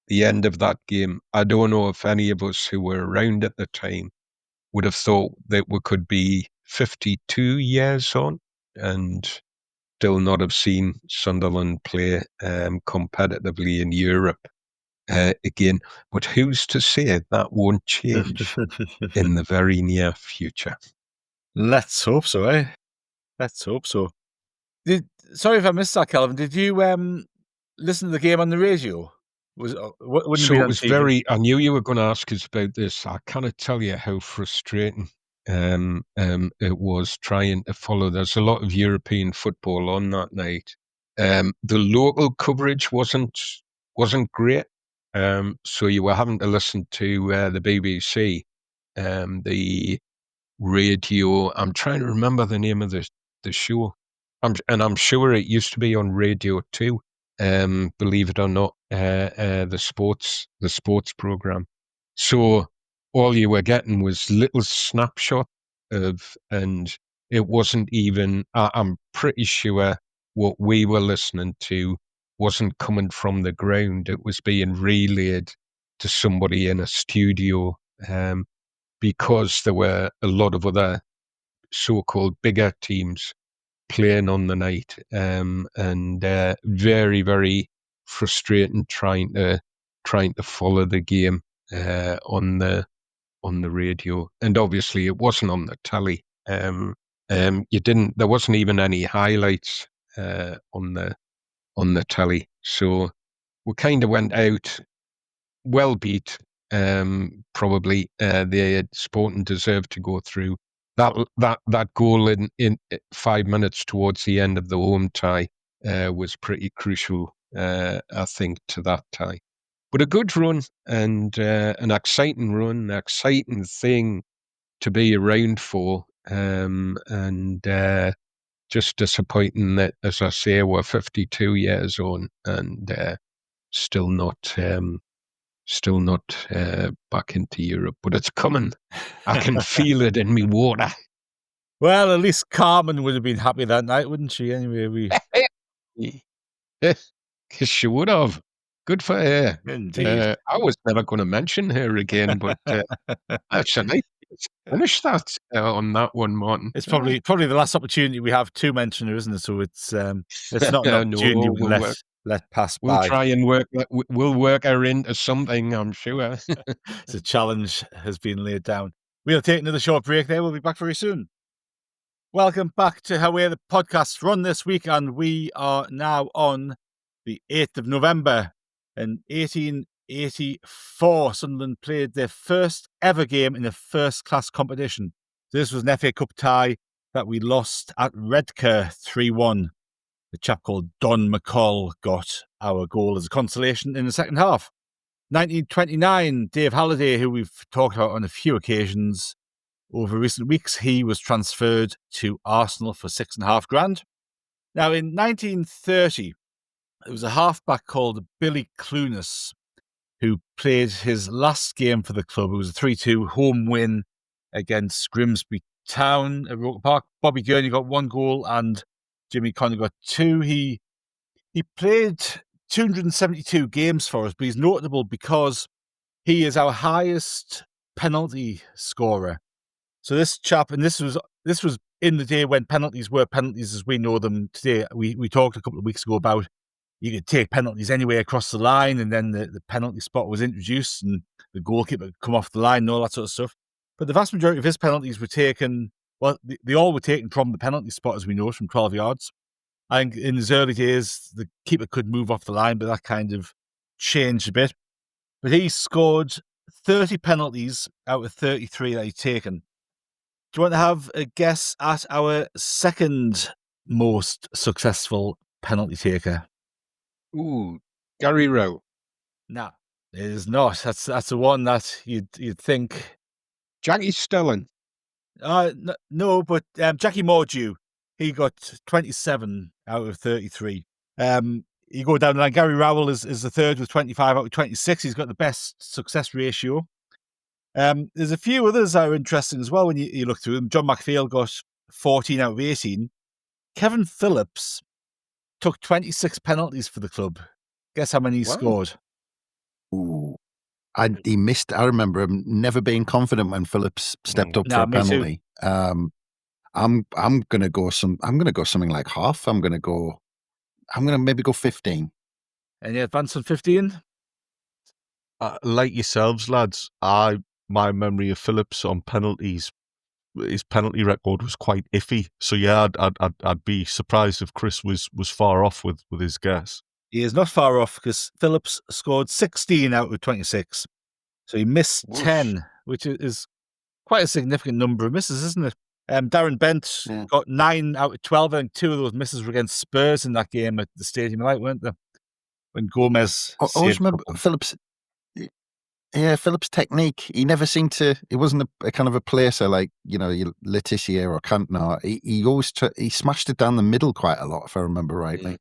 the end of that game, I don't know if any of us who were around at the time would have thought that we could be 52 years on and still not have seen Sunderland play competitively in Europe again. But who's to say that won't change in the very near future? Let's hope so, eh? Let's hope so. Sorry if I missed that, Kelvin. Did you listen to the game on the radio? So it was very. I knew you were going to ask us about this. I cannot tell you how frustrating it was trying to follow. There's a lot of European football on that night. The local coverage wasn't great. So you were having to listen to the BBC, the radio. I'm trying to remember the name of the show. I'm sure it used to be on Radio 2. Believe it or not, the sports program. So all you were getting was little snapshot of, and it wasn't even. I'm pretty sure what we were listening to wasn't coming from the ground. It was being relayed to somebody in a studio, because there were a lot of other so-called bigger teams playing on the night, and very, very frustrating trying to follow the game on the radio. And obviously it wasn't on the telly. There wasn't even any highlights on the telly. So we kind of went out well beat. Probably the Sporting deserved to go through. That goal in 5 minutes towards the end of the home tie was pretty crucial, I think, to that tie. But a good run and an exciting run, an exciting thing to be around for, and just disappointing that, as I say, we're 52 years on and still not back into Europe, but it's coming. I can feel it in me water. Well, at least Carmen would have been happy that night, wouldn't she? Anyway, She would have. Good for her. Indeed. I was never going to mention her again, but that's a nice finish that on that one, Martin. It's probably the last opportunity we have to mention her, isn't it? So it's not an opportunity we'll let pass by. We'll try and we'll work her into something, I'm sure. It's a challenge has been laid down. We'll take another short break there. We'll be back very soon. Welcome back to Haway The Podcast run this week, and we are now on the 8th of November. In 1984, Sunderland played their first ever game in a first-class competition. This was an FA Cup tie that we lost at Redcar 3-1. The chap called Don McCall got our goal as a consolation in the second half. 1929, Dave Halliday, who we've talked about on a few occasions over recent weeks, he was transferred to Arsenal for $6,500. Now, in 1930, there was a halfback called Billy Clunas who played his last game for the club. It was a 3-2 home win against Grimsby Town at Roker Park. Bobby Gurney got 1 goal and Jimmy Connor got 2. He played 272 games for us, but he's notable because he is our highest penalty scorer. So this chap, and this was in the day when penalties were penalties as we know them today. We talked a couple of weeks ago about you could take penalties anywhere across the line, and then the penalty spot was introduced and the goalkeeper could come off the line and all that sort of stuff. But the vast majority of his penalties were taken, well, they all were taken from the penalty spot, as we know, from 12 yards. I think in his early days, the keeper could move off the line, but that kind of changed a bit. But he scored 30 penalties out of 33 that he'd taken. Do you want to have a guess at our second most successful penalty taker? Ooh, Gary Rowe. No, it is not. That's the one that you'd think. Jackie Stelling. No, but Jackie Mordew, he got 27 out of 33. You go down the line. Gary Rowell is the third with 25 out of 26. He's got the best success ratio. There's a few others that are interesting as well when you look through them. John McPhail got 14 out of 18. Kevin Phillips took 26 penalties for the club. Guess how many he scored? Ooh. He missed. I remember him never being confident when Phillips stepped up for a penalty. I'm gonna go something like half. I'm gonna maybe go 15. Any advance on 15? Like yourselves, lads, my memory of Phillips on penalties, his penalty record was quite iffy. So yeah, I'd be surprised if Chris was far off with his guess. He is not far off because Phillips scored 16 out of 26. So he missed 10, which is quite a significant number of misses, isn't it? Darren Bent got 9 out of 12. I think 2 of those misses were against Spurs in that game at the Stadium Light, weren't they? When Gomez. I always remember Phillips. Yeah, Phillips' technique. He never seemed to. It wasn't a kind of a placer like Letitia or Cantona. He always he smashed it down the middle quite a lot, if I remember rightly.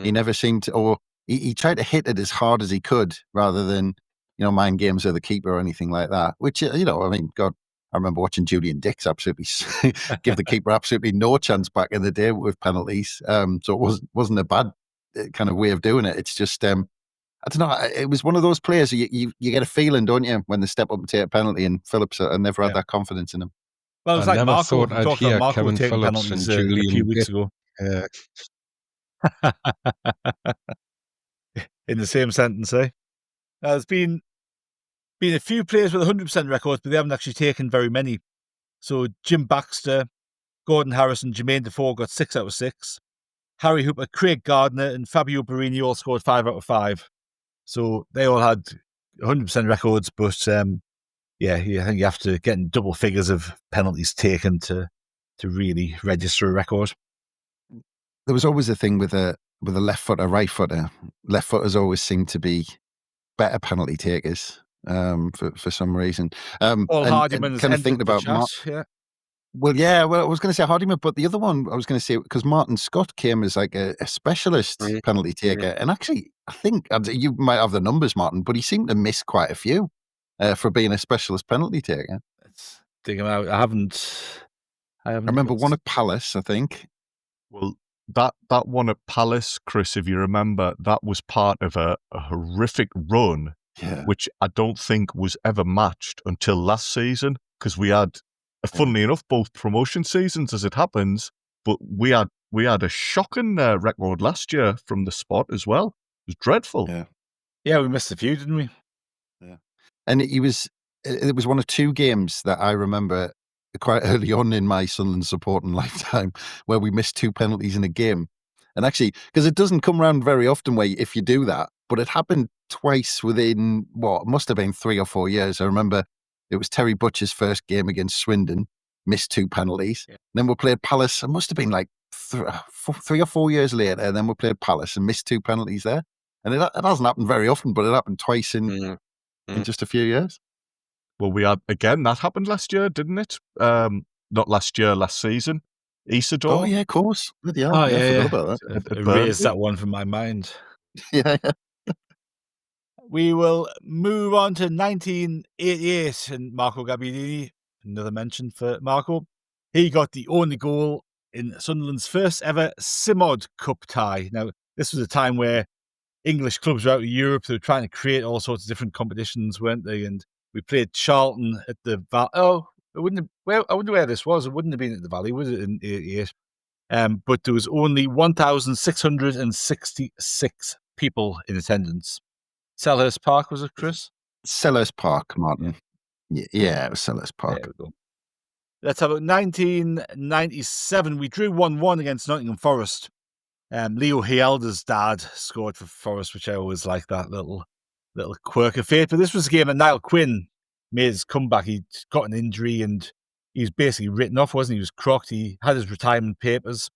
He never seemed to, or he tried to hit it as hard as he could, rather than mind games with the keeper or anything like that. Which I mean, God, I remember watching Julian Dix absolutely give the keeper absolutely no chance back in the day with penalties. So it wasn't a bad kind of way of doing it. It's just I don't know. It was one of those players you get a feeling, don't you, when they step up and take a penalty. And Phillips, I never had that confidence in him. Well, it was like Marco. We talked about Marco Kevin taking Phillips penalties and a few weeks ago. In the same sentence, eh? There's been a few players with 100% records, but they haven't actually taken very many. So Jim Baxter, Gordon Harrison, Jermaine Defoe got 6 out of 6. Harry Hooper, Craig Gardner, and Fabio Barini all scored 5 out of 5. So they all had 100% records, but I think you have to get in double figures of penalties taken to really register a record. There was always a thing with a left footer, right footer. Left footers always seem to be better penalty takers for some reason. Paul Hardiman is kind of thinking about I was going to say Hardiman, but the other one I was going to say, because Martin Scott came as like a specialist penalty taker, and actually I think you might have the numbers, Martin, but he seemed to miss quite a few for being a specialist penalty taker. Let's dig him out. I haven't. I remember one at Palace, I think. Well, that one at Palace, Chris, if you remember, that was part of a horrific run, which I don't think was ever matched until last season, because we had, funnily enough, both promotion seasons as it happens, but we had a shocking record last year from the spot as well. It was dreadful. Yeah, we missed a few, didn't we? Yeah. And it was one of 2 games that I remember quite early on in my Sunderland supporting lifetime where we missed 2 penalties in a game. And actually, because it doesn't come around very often if you do that, but it happened twice within what must have been 3 or 4 years. I remember it was Terry Butcher's first game against Swindon, missed 2 penalties. Yeah. Then we played Palace. It must have been like 3 or 4 years later. And then we played Palace and missed 2 penalties there. And it hasn't happened very often, but it happened twice in just a few years. Well, we had, again, that happened last year, didn't it? Not last year, last season. Isidore. Oh, yeah, of course. Yeah, Oh, I yeah. forgot about At Erase Burnley. that one from my mind. that. Yeah. We will move on to 1988 and Marco Gabbiadini. Another mention for Marco. He got the only goal in Sunderland's first ever Simod Cup tie. Now, this was a time where English clubs were out of Europe. They were trying to create all sorts of different competitions, weren't they? And we played Charlton at the I wonder where this was. It wouldn't have been at the Valley, was it, in 88? But there was only 1,666 people in attendance. Selhurst Park, was it, Chris? Selhurst Park, Martin. Yeah, it was Selhurst Park. There we go. Let's have it. 1997, we drew 1-1 against Nottingham Forest. Leo Hielder's dad scored for Forest, which I always like that little quirk of fate. But this was a game that Niall Quinn made his comeback. He'd got an injury and he was basically written off, wasn't he? He was crocked. He had his retirement papers,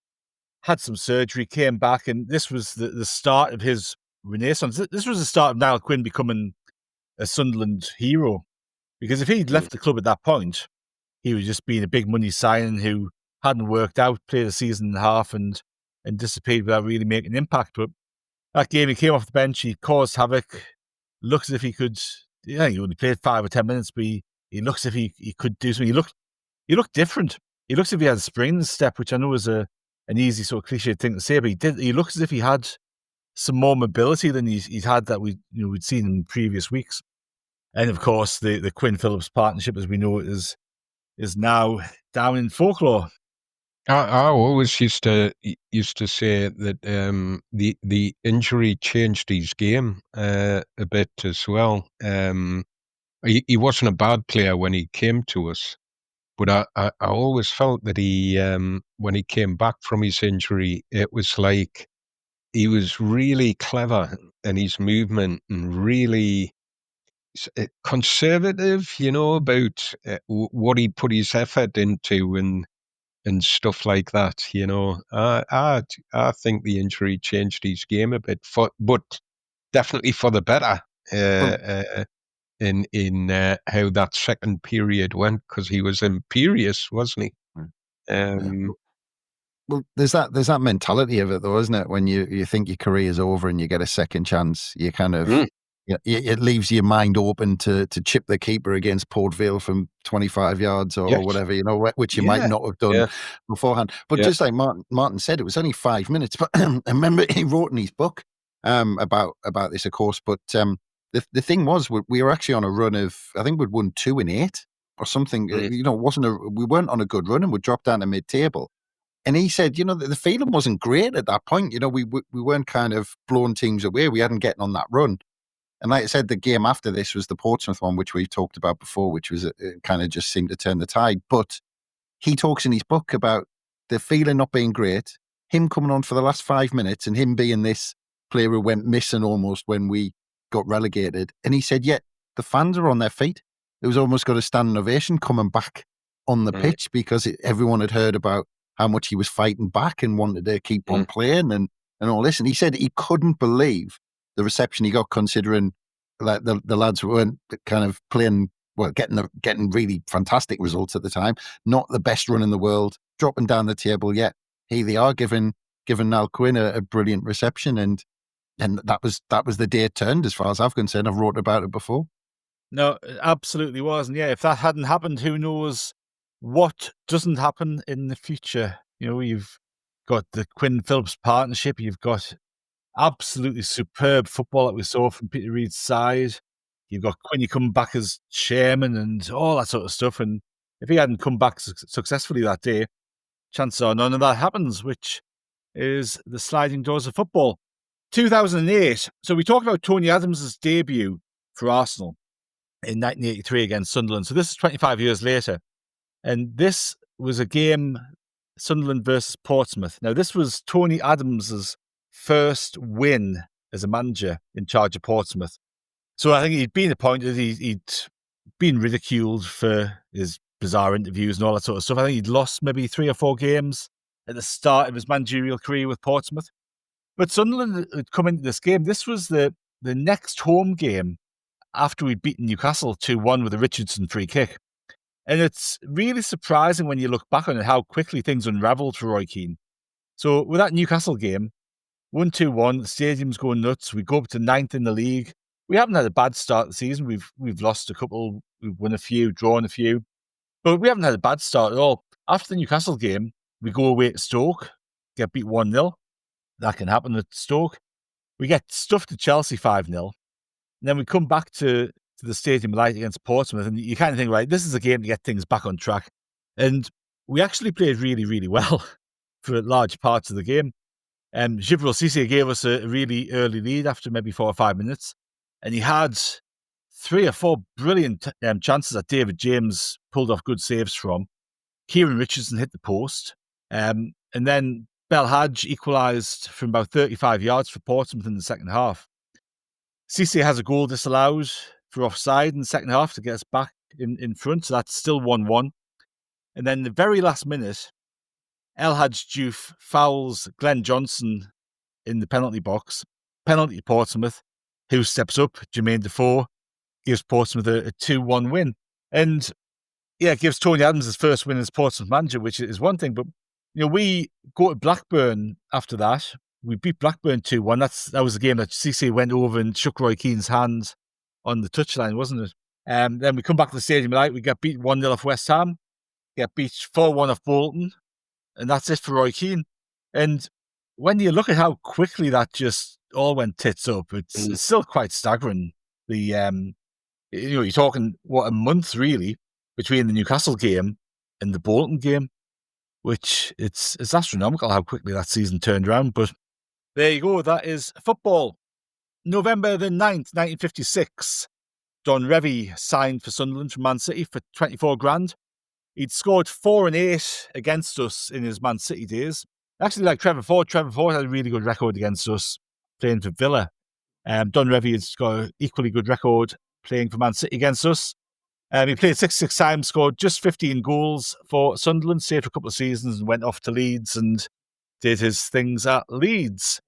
had some surgery, came back, and this was the start of his renaissance. This was the start of Niall Quinn becoming a Sunderland hero. Because if he'd left the club at that point, he was just being a big money signing who hadn't worked out, played a season and a half and disappeared without really making an impact. But that game, he came off the bench, he caused havoc, looks as if he could, he only played 5 or 10 minutes, but he looks as if he could do something. He looked different. He looks as if he had a spring in his step, which I know is an easy sort of cliche thing to say, but he looks as if he had some more mobility than he's had that we'd seen in previous weeks. And of course, the Quinn Phillips partnership, as we know it, is now down in folklore. I always used to say that the injury changed his game a bit as well. He wasn't a bad player when he came to us, but I always felt that he when he came back from his injury, it was like he was really clever in his movement and really conservative, about what he put his effort into and stuff like that. I think the injury changed his game a bit, but definitely for the better in how that second period went, because he was imperious, wasn't he? Well, there's that mentality of it, though, isn't it? When you think your career is over and you get a second chance, you kind of it leaves your mind open to chip the keeper against Port Vale from 25 yards or whatever, which you might not have done beforehand. But just like Martin said, it was only 5 minutes. But I remember he wrote in his book about this, of course. But the thing was, we were actually on a run of, I think we'd won 2 in 8 or something. We weren't on a good run and we dropped down to mid-table. And he said, the feeling wasn't great at that point. We weren't kind of blowing teams away. We hadn't gotten on that run. And like I said, the game after this was the Portsmouth one, which we talked about before, which was kind of just seemed to turn the tide. But he talks in his book about the feeling not being great, him coming on for the last 5 minutes and him being this player who went missing almost when we got relegated. And he said, the fans are on their feet. It was almost got a standing ovation coming back on the pitch because everyone had heard about how much he was fighting back and wanted to keep on playing and all this. And he said he couldn't believe the reception he got, considering like the lads weren't kind of playing well, getting really fantastic results at the time, not the best run in the world, dropping down the table. Yet here they are giving Niall Quinn a brilliant reception, and that was the day it turned, as far as I've concerned. I've wrote about it before. No, it absolutely was. And yeah, if that hadn't happened, who knows what doesn't happen in the future. You've got the Quinn Phillips partnership. You've got absolutely superb football that we saw from Peter Reid's side. You've got Quinny coming back as chairman and all that sort of stuff. And if he hadn't come back successfully that day, chances are none of that happens, which is the sliding doors of football. 2008. So we talked about Tony Adams' debut for Arsenal in 1983 against Sunderland. So this is 25 years later. And this was a game, Sunderland versus Portsmouth. Now, this was Tony Adams' first win as a manager in charge of Portsmouth. So I think he'd been appointed, he'd been ridiculed for his bizarre interviews and all that sort of stuff. I think he'd lost maybe 3 or 4 games at the start of his managerial career with Portsmouth. But Sunderland had come into this game. This was the next home game after we'd beaten Newcastle 2-1 with a Richardson free kick. And it's really surprising when you look back on it how quickly things unravelled for Roy Keane. So with that Newcastle game, 1-2-1, the stadium's going nuts. We go up to 9th in the league. We haven't had a bad start to the season. We've lost a couple, we've won a few, drawn a few. But we haven't had a bad start at all. After the Newcastle game, we go away to Stoke, get beat 1-0. That can happen at Stoke. We get stuffed at Chelsea 5-0. And then we come back to the Stadium Light against Portsmouth, and you kind of think, right, this is a game to get things back on track. And we actually played really, really well for large parts of the game. Djibril Cissé gave us a really early lead after maybe 4 or 5 minutes, and he had 3 or 4 brilliant chances that David James pulled off good saves from. Kieran Richardson hit the post, and then Belhadj equalised from about 35 yards for Portsmouth in the second half. Cissé has a goal disallowed for offside in the second half to get us back in front, so that's still 1-1. And then the very last minute, El Hadj Diouf fouls Glenn Johnson in the penalty box. Penalty to Portsmouth, who steps up. Jermaine Defoe gives Portsmouth a 2-1 win. And yeah, it gives Tony Adams his first win as Portsmouth manager, which is one thing. But we go to Blackburn after that. We beat Blackburn 2-1. That was a game that Cissé went over and shook Roy Keane's hand on the touchline, wasn't it? Then we come back to the Stadium Light. We get beat 1-0 off West Ham. Get beat 4-1 off Bolton. And that's it for Roy Keane. And when you look at how quickly that just all went tits up, it's still quite staggering. You're talking, a month really between the Newcastle game and the Bolton game, which it's astronomical how quickly that season turned around. But there you go. That is football. November the 9th, 1956, Don Revie signed for Sunderland from Man City for 24 grand. He'd scored 4 and 8 against us in his Man City days. Actually, like Trevor Ford had a really good record against us playing for Villa. Don Revie has got an equally good record playing for Man City against us. He played 66 times, scored just 15 goals for Sunderland, stayed for a couple of seasons and went off to Leeds and did his things at Leeds.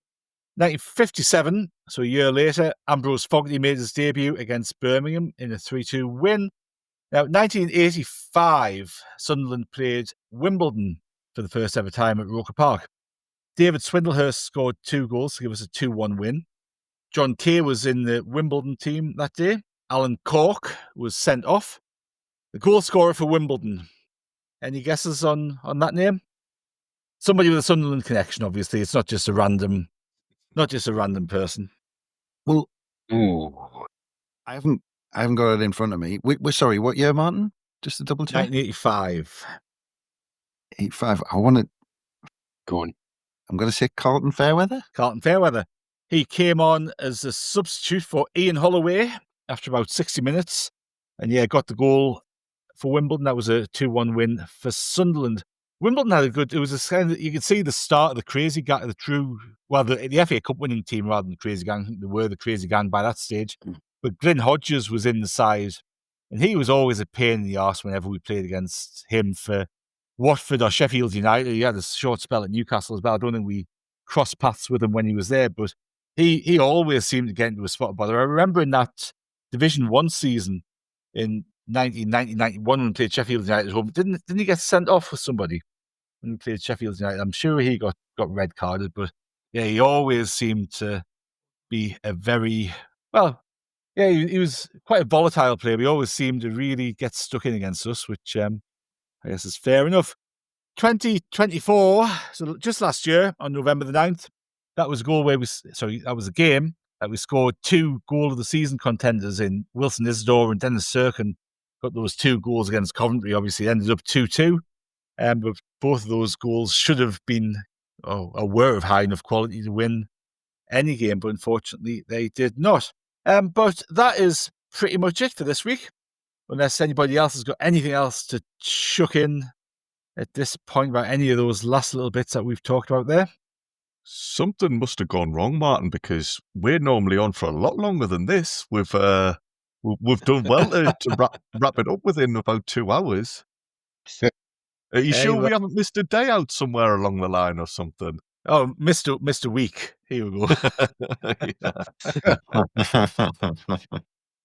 1957, so a year later, Ambrose Fogarty made his debut against Birmingham in a 3-2 win. Now, 1985, Sunderland played Wimbledon for the first ever time at Roker Park. David Swindlehurst scored 2 goals to give us a 2-1 win. John Kay was in the Wimbledon team that day. Alan Cork was sent off. The goal scorer for Wimbledon. Any guesses on that name? Somebody with a Sunderland connection, obviously. It's not just a random person. Well, Ooh. I haven't got it in front of me. We're sorry, what year, Martin? Just to double check. 1985. 85. I want to Go on. I'm going to say Carlton Fairweather. Carlton Fairweather. He came on as a substitute for Ian Holloway after about 60 minutes. And got the goal for Wimbledon. That was a 2-1 win for Sunderland. Wimbledon had it was a kind of, you could see the start of the crazy gang, the FA Cup winning team rather than the crazy gang. I think they were the crazy gang by that stage. But Glyn Hodges was in the side, and he was always a pain in the arse whenever we played against him for Watford or Sheffield United. He had a short spell at Newcastle as well. I don't think we crossed paths with him when he was there, but he always seemed to get into a spot of bother. I remember in that Division 1 season in 1990-91 when we played Sheffield United at home, didn't he get sent off with somebody when we played Sheffield United? I'm sure he got red carded, but he always seemed to be a very, he was quite a volatile player. He always seemed to really get stuck in against us, which I guess is fair enough. 2024, so just last year on November the 9th, that was a game that we scored 2 goal of the season contenders in Wilson Isidore and Dennis Serkin. Got those 2 goals against Coventry, obviously ended up 2-2. But both of those goals should have been, or were of high enough quality to win any game, but unfortunately they did not. But that is pretty much it for this week, unless anybody else has got anything else to chuck in at this point about any of those last little bits that we've talked about there. Something must have gone wrong, Martin, because we're normally on for a lot longer than this. We've done well to wrap it up within about 2 hours. Are you sure we haven't missed a day out somewhere along the line or something? Oh, Mr. Week. Here we go.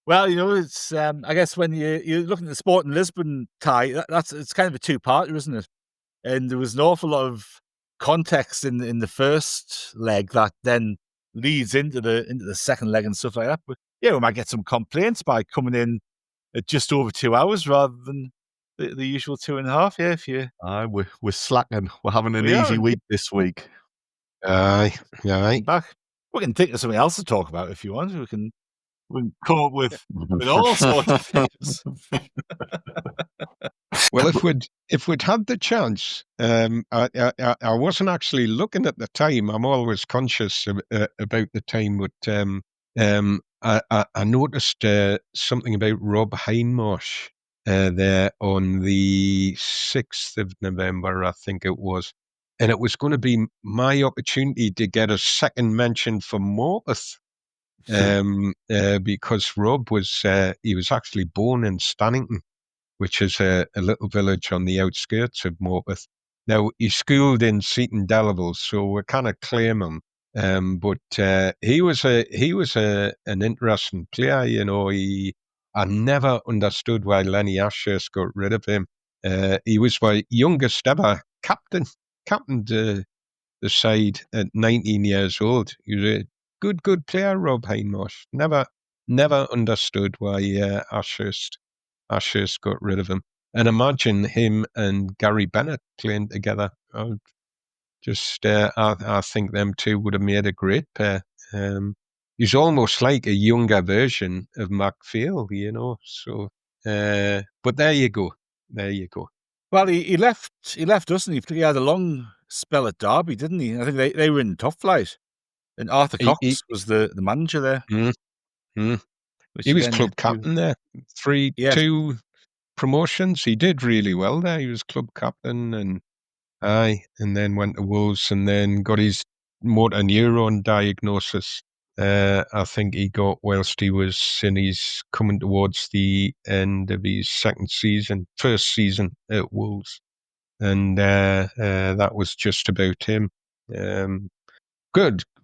Well, it's I guess when you're looking at the Sporting Lisbon tie, it's kind of a two-parter, isn't it? And there was an awful lot of context in the first leg that then leads into the second leg and stuff like that. But yeah, we might get some complaints by coming in at just over 2 hours rather than the usual 2.5. Yeah, if you we're slacking. We're having an easy week this week. Aye. Back. We can think of something else to talk about if you want. We can come up with all sorts of things. Well, if we'd had the chance, I wasn't actually looking at the time. I'm always conscious about the time, but I noticed something about Rob Hindmarsh there on the 6th of November, I think it was. And it was going to be my opportunity to get a second mention for Morpeth. Because Rob was actually born in Stannington, which is a little village on the outskirts of Morpeth. Now, he schooled in Seaton Delaval, so we kind of claim him. But he was an interesting player. I never understood why Lenny Ashurst got rid of him. He was my youngest ever captained the side at 19 years old. He was a good player, Rob Hindmarsh. Never understood why Ashurst got rid of him. And imagine him and Gary Bennett playing together. I think them two would have made a great pair. He's almost like a younger version of McPhail, So, but there you go. Well, he left us, and he had a long spell at Derby, didn't he? I think they were in top flight, and Arthur Cox was the manager there. He was club captain there. 2 promotions. He did really well there. He was club captain, and then went to Wolves, and then got his motor neuron diagnosis. I think he got whilst he was coming towards the end of his first season at Wolves, and that was just about him.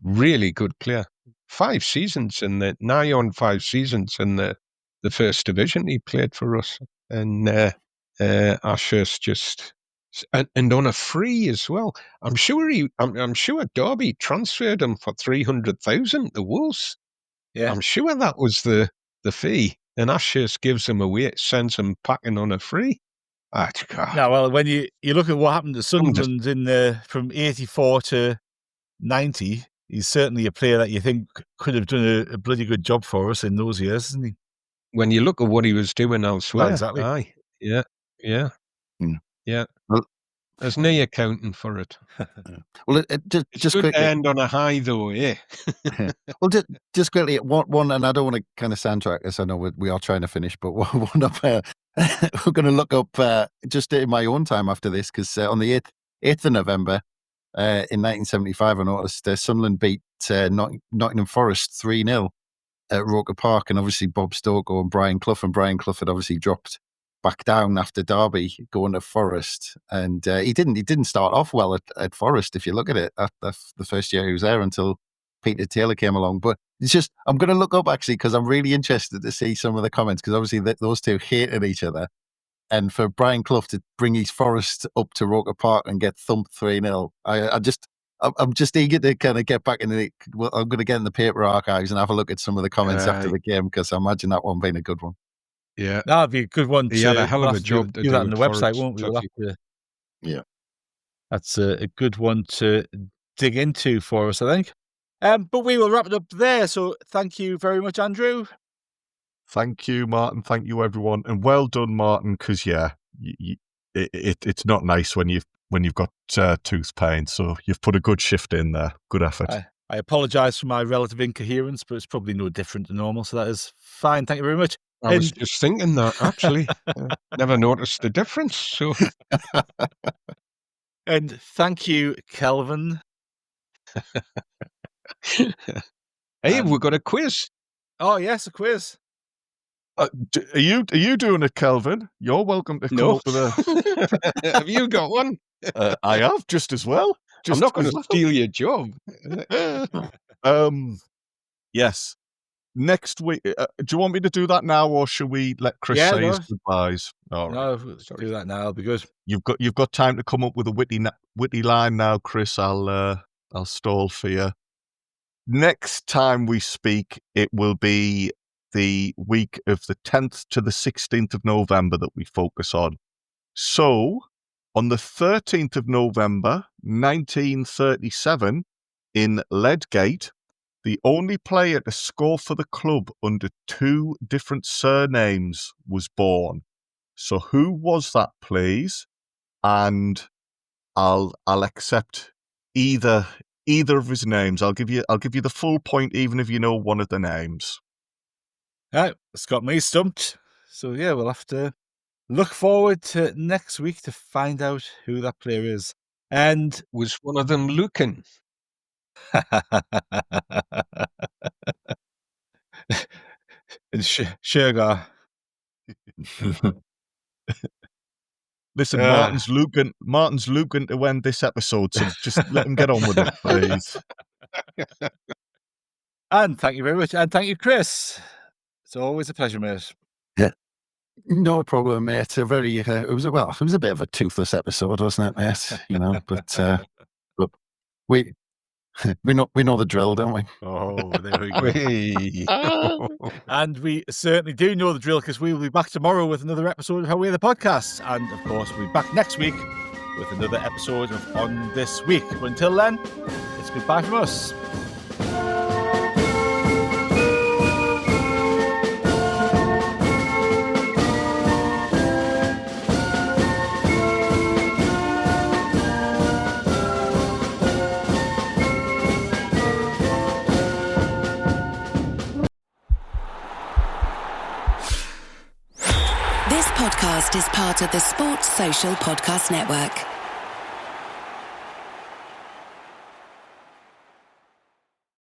Really good player. 5 seasons nigh on 5 seasons in the first division he played for us, and Ashurst just and on a free as well. I'm sure Derby transferred him for 300,000 to Wolves. Yeah, I'm sure that was the fee, and Ashurst gives him away, sends him packing on a free. No, well, when you look at what happened to Sunderland from 84 to 90, he's certainly a player that you think could have done a bloody good job for us in those years, isn't he? When you look at what he was doing elsewhere. Well, exactly. Aye. Yeah. Yeah. Well, there's no accounting for it. Well, just good quickly, to end on a high, though, yeah. Well, just quickly, one, and I don't want to kind of soundtrack this. I know we are trying to finish, but one up. We're going to look up just in my own time after this, because on the 8th of November in 1975, I noticed Sunderland beat Nottingham Forest 3-0 at Roker Park, and obviously Bob Stokoe and Brian Clough had obviously dropped back down after Derby, going to Forest, and he didn't start off well at Forest. If you look at it, that's the first year he was there until Peter Taylor came along. But it's just, I'm going to look up actually, because I'm really interested to see some of the comments, because obviously those two hated each other, and for Brian Clough to bring his Forest up to Roker Park and get thumped 3-0, I'm just eager to kind of get back in the. Well, I'm going to get in the paper archives and have a look at some of the comments after the game, because I imagine that one being a good one. Yeah, that'd be a good one. He had a hell of a job to do that on the website, won't we? Yeah, that's a good one to dig into for us, I think. But we will wrap it up there. So thank you very much, Andrew. Thank you, Martin. Thank you, everyone, and well done, Martin. Because it's not nice when you've got tooth pain. So you've put a good shift in there. Good effort. I apologise for my relative incoherence, but it's probably no different to normal. So that is fine. Thank you very much. I was just thinking that, actually. Never noticed the difference. So, and thank you, Kelvin. Hey, we've got a quiz. Oh, yes, a quiz. Are you doing it, Kelvin? You're welcome to come No. up with a. Have you got one? I have just as well. I'm not going to steal your job. Yes. Next week, do you want me to do that now, or should we let Chris say his goodbyes? All right. No, do that now. It'll be good. You've got time to come up with a witty line now, Chris. I'll stall for you. Next time we speak, it will be the week of the 10th to the 16th of November that we focus on. So, on the 13th of November, 1937, in Ledgate, the only player to score for the club under 2 different surnames was born. So who was that, please? And I'll accept either of his names. I'll give you the full point even if you know one of the names. Right, it's got me stumped. So yeah, we'll have to look forward to next week to find out who that player is. And was one of them Lucan? And Shergar. Listen, Martin's Lucan to end this episode, so just let him get on with it, please. And thank you very much. And thank you, Chris. It's always a pleasure, mate. Yeah. No problem, mate. It was a bit of a toothless episode, wasn't it, mate? You know, but we know the drill, don't we? Oh, there we go. And we certainly do know the drill, because we will be back tomorrow with another episode of Haway The Podcast. And of course, we'll be back next week with another episode of On This Week. But until then, it's goodbye from us. This podcast is part of the Sports Social Podcast Network.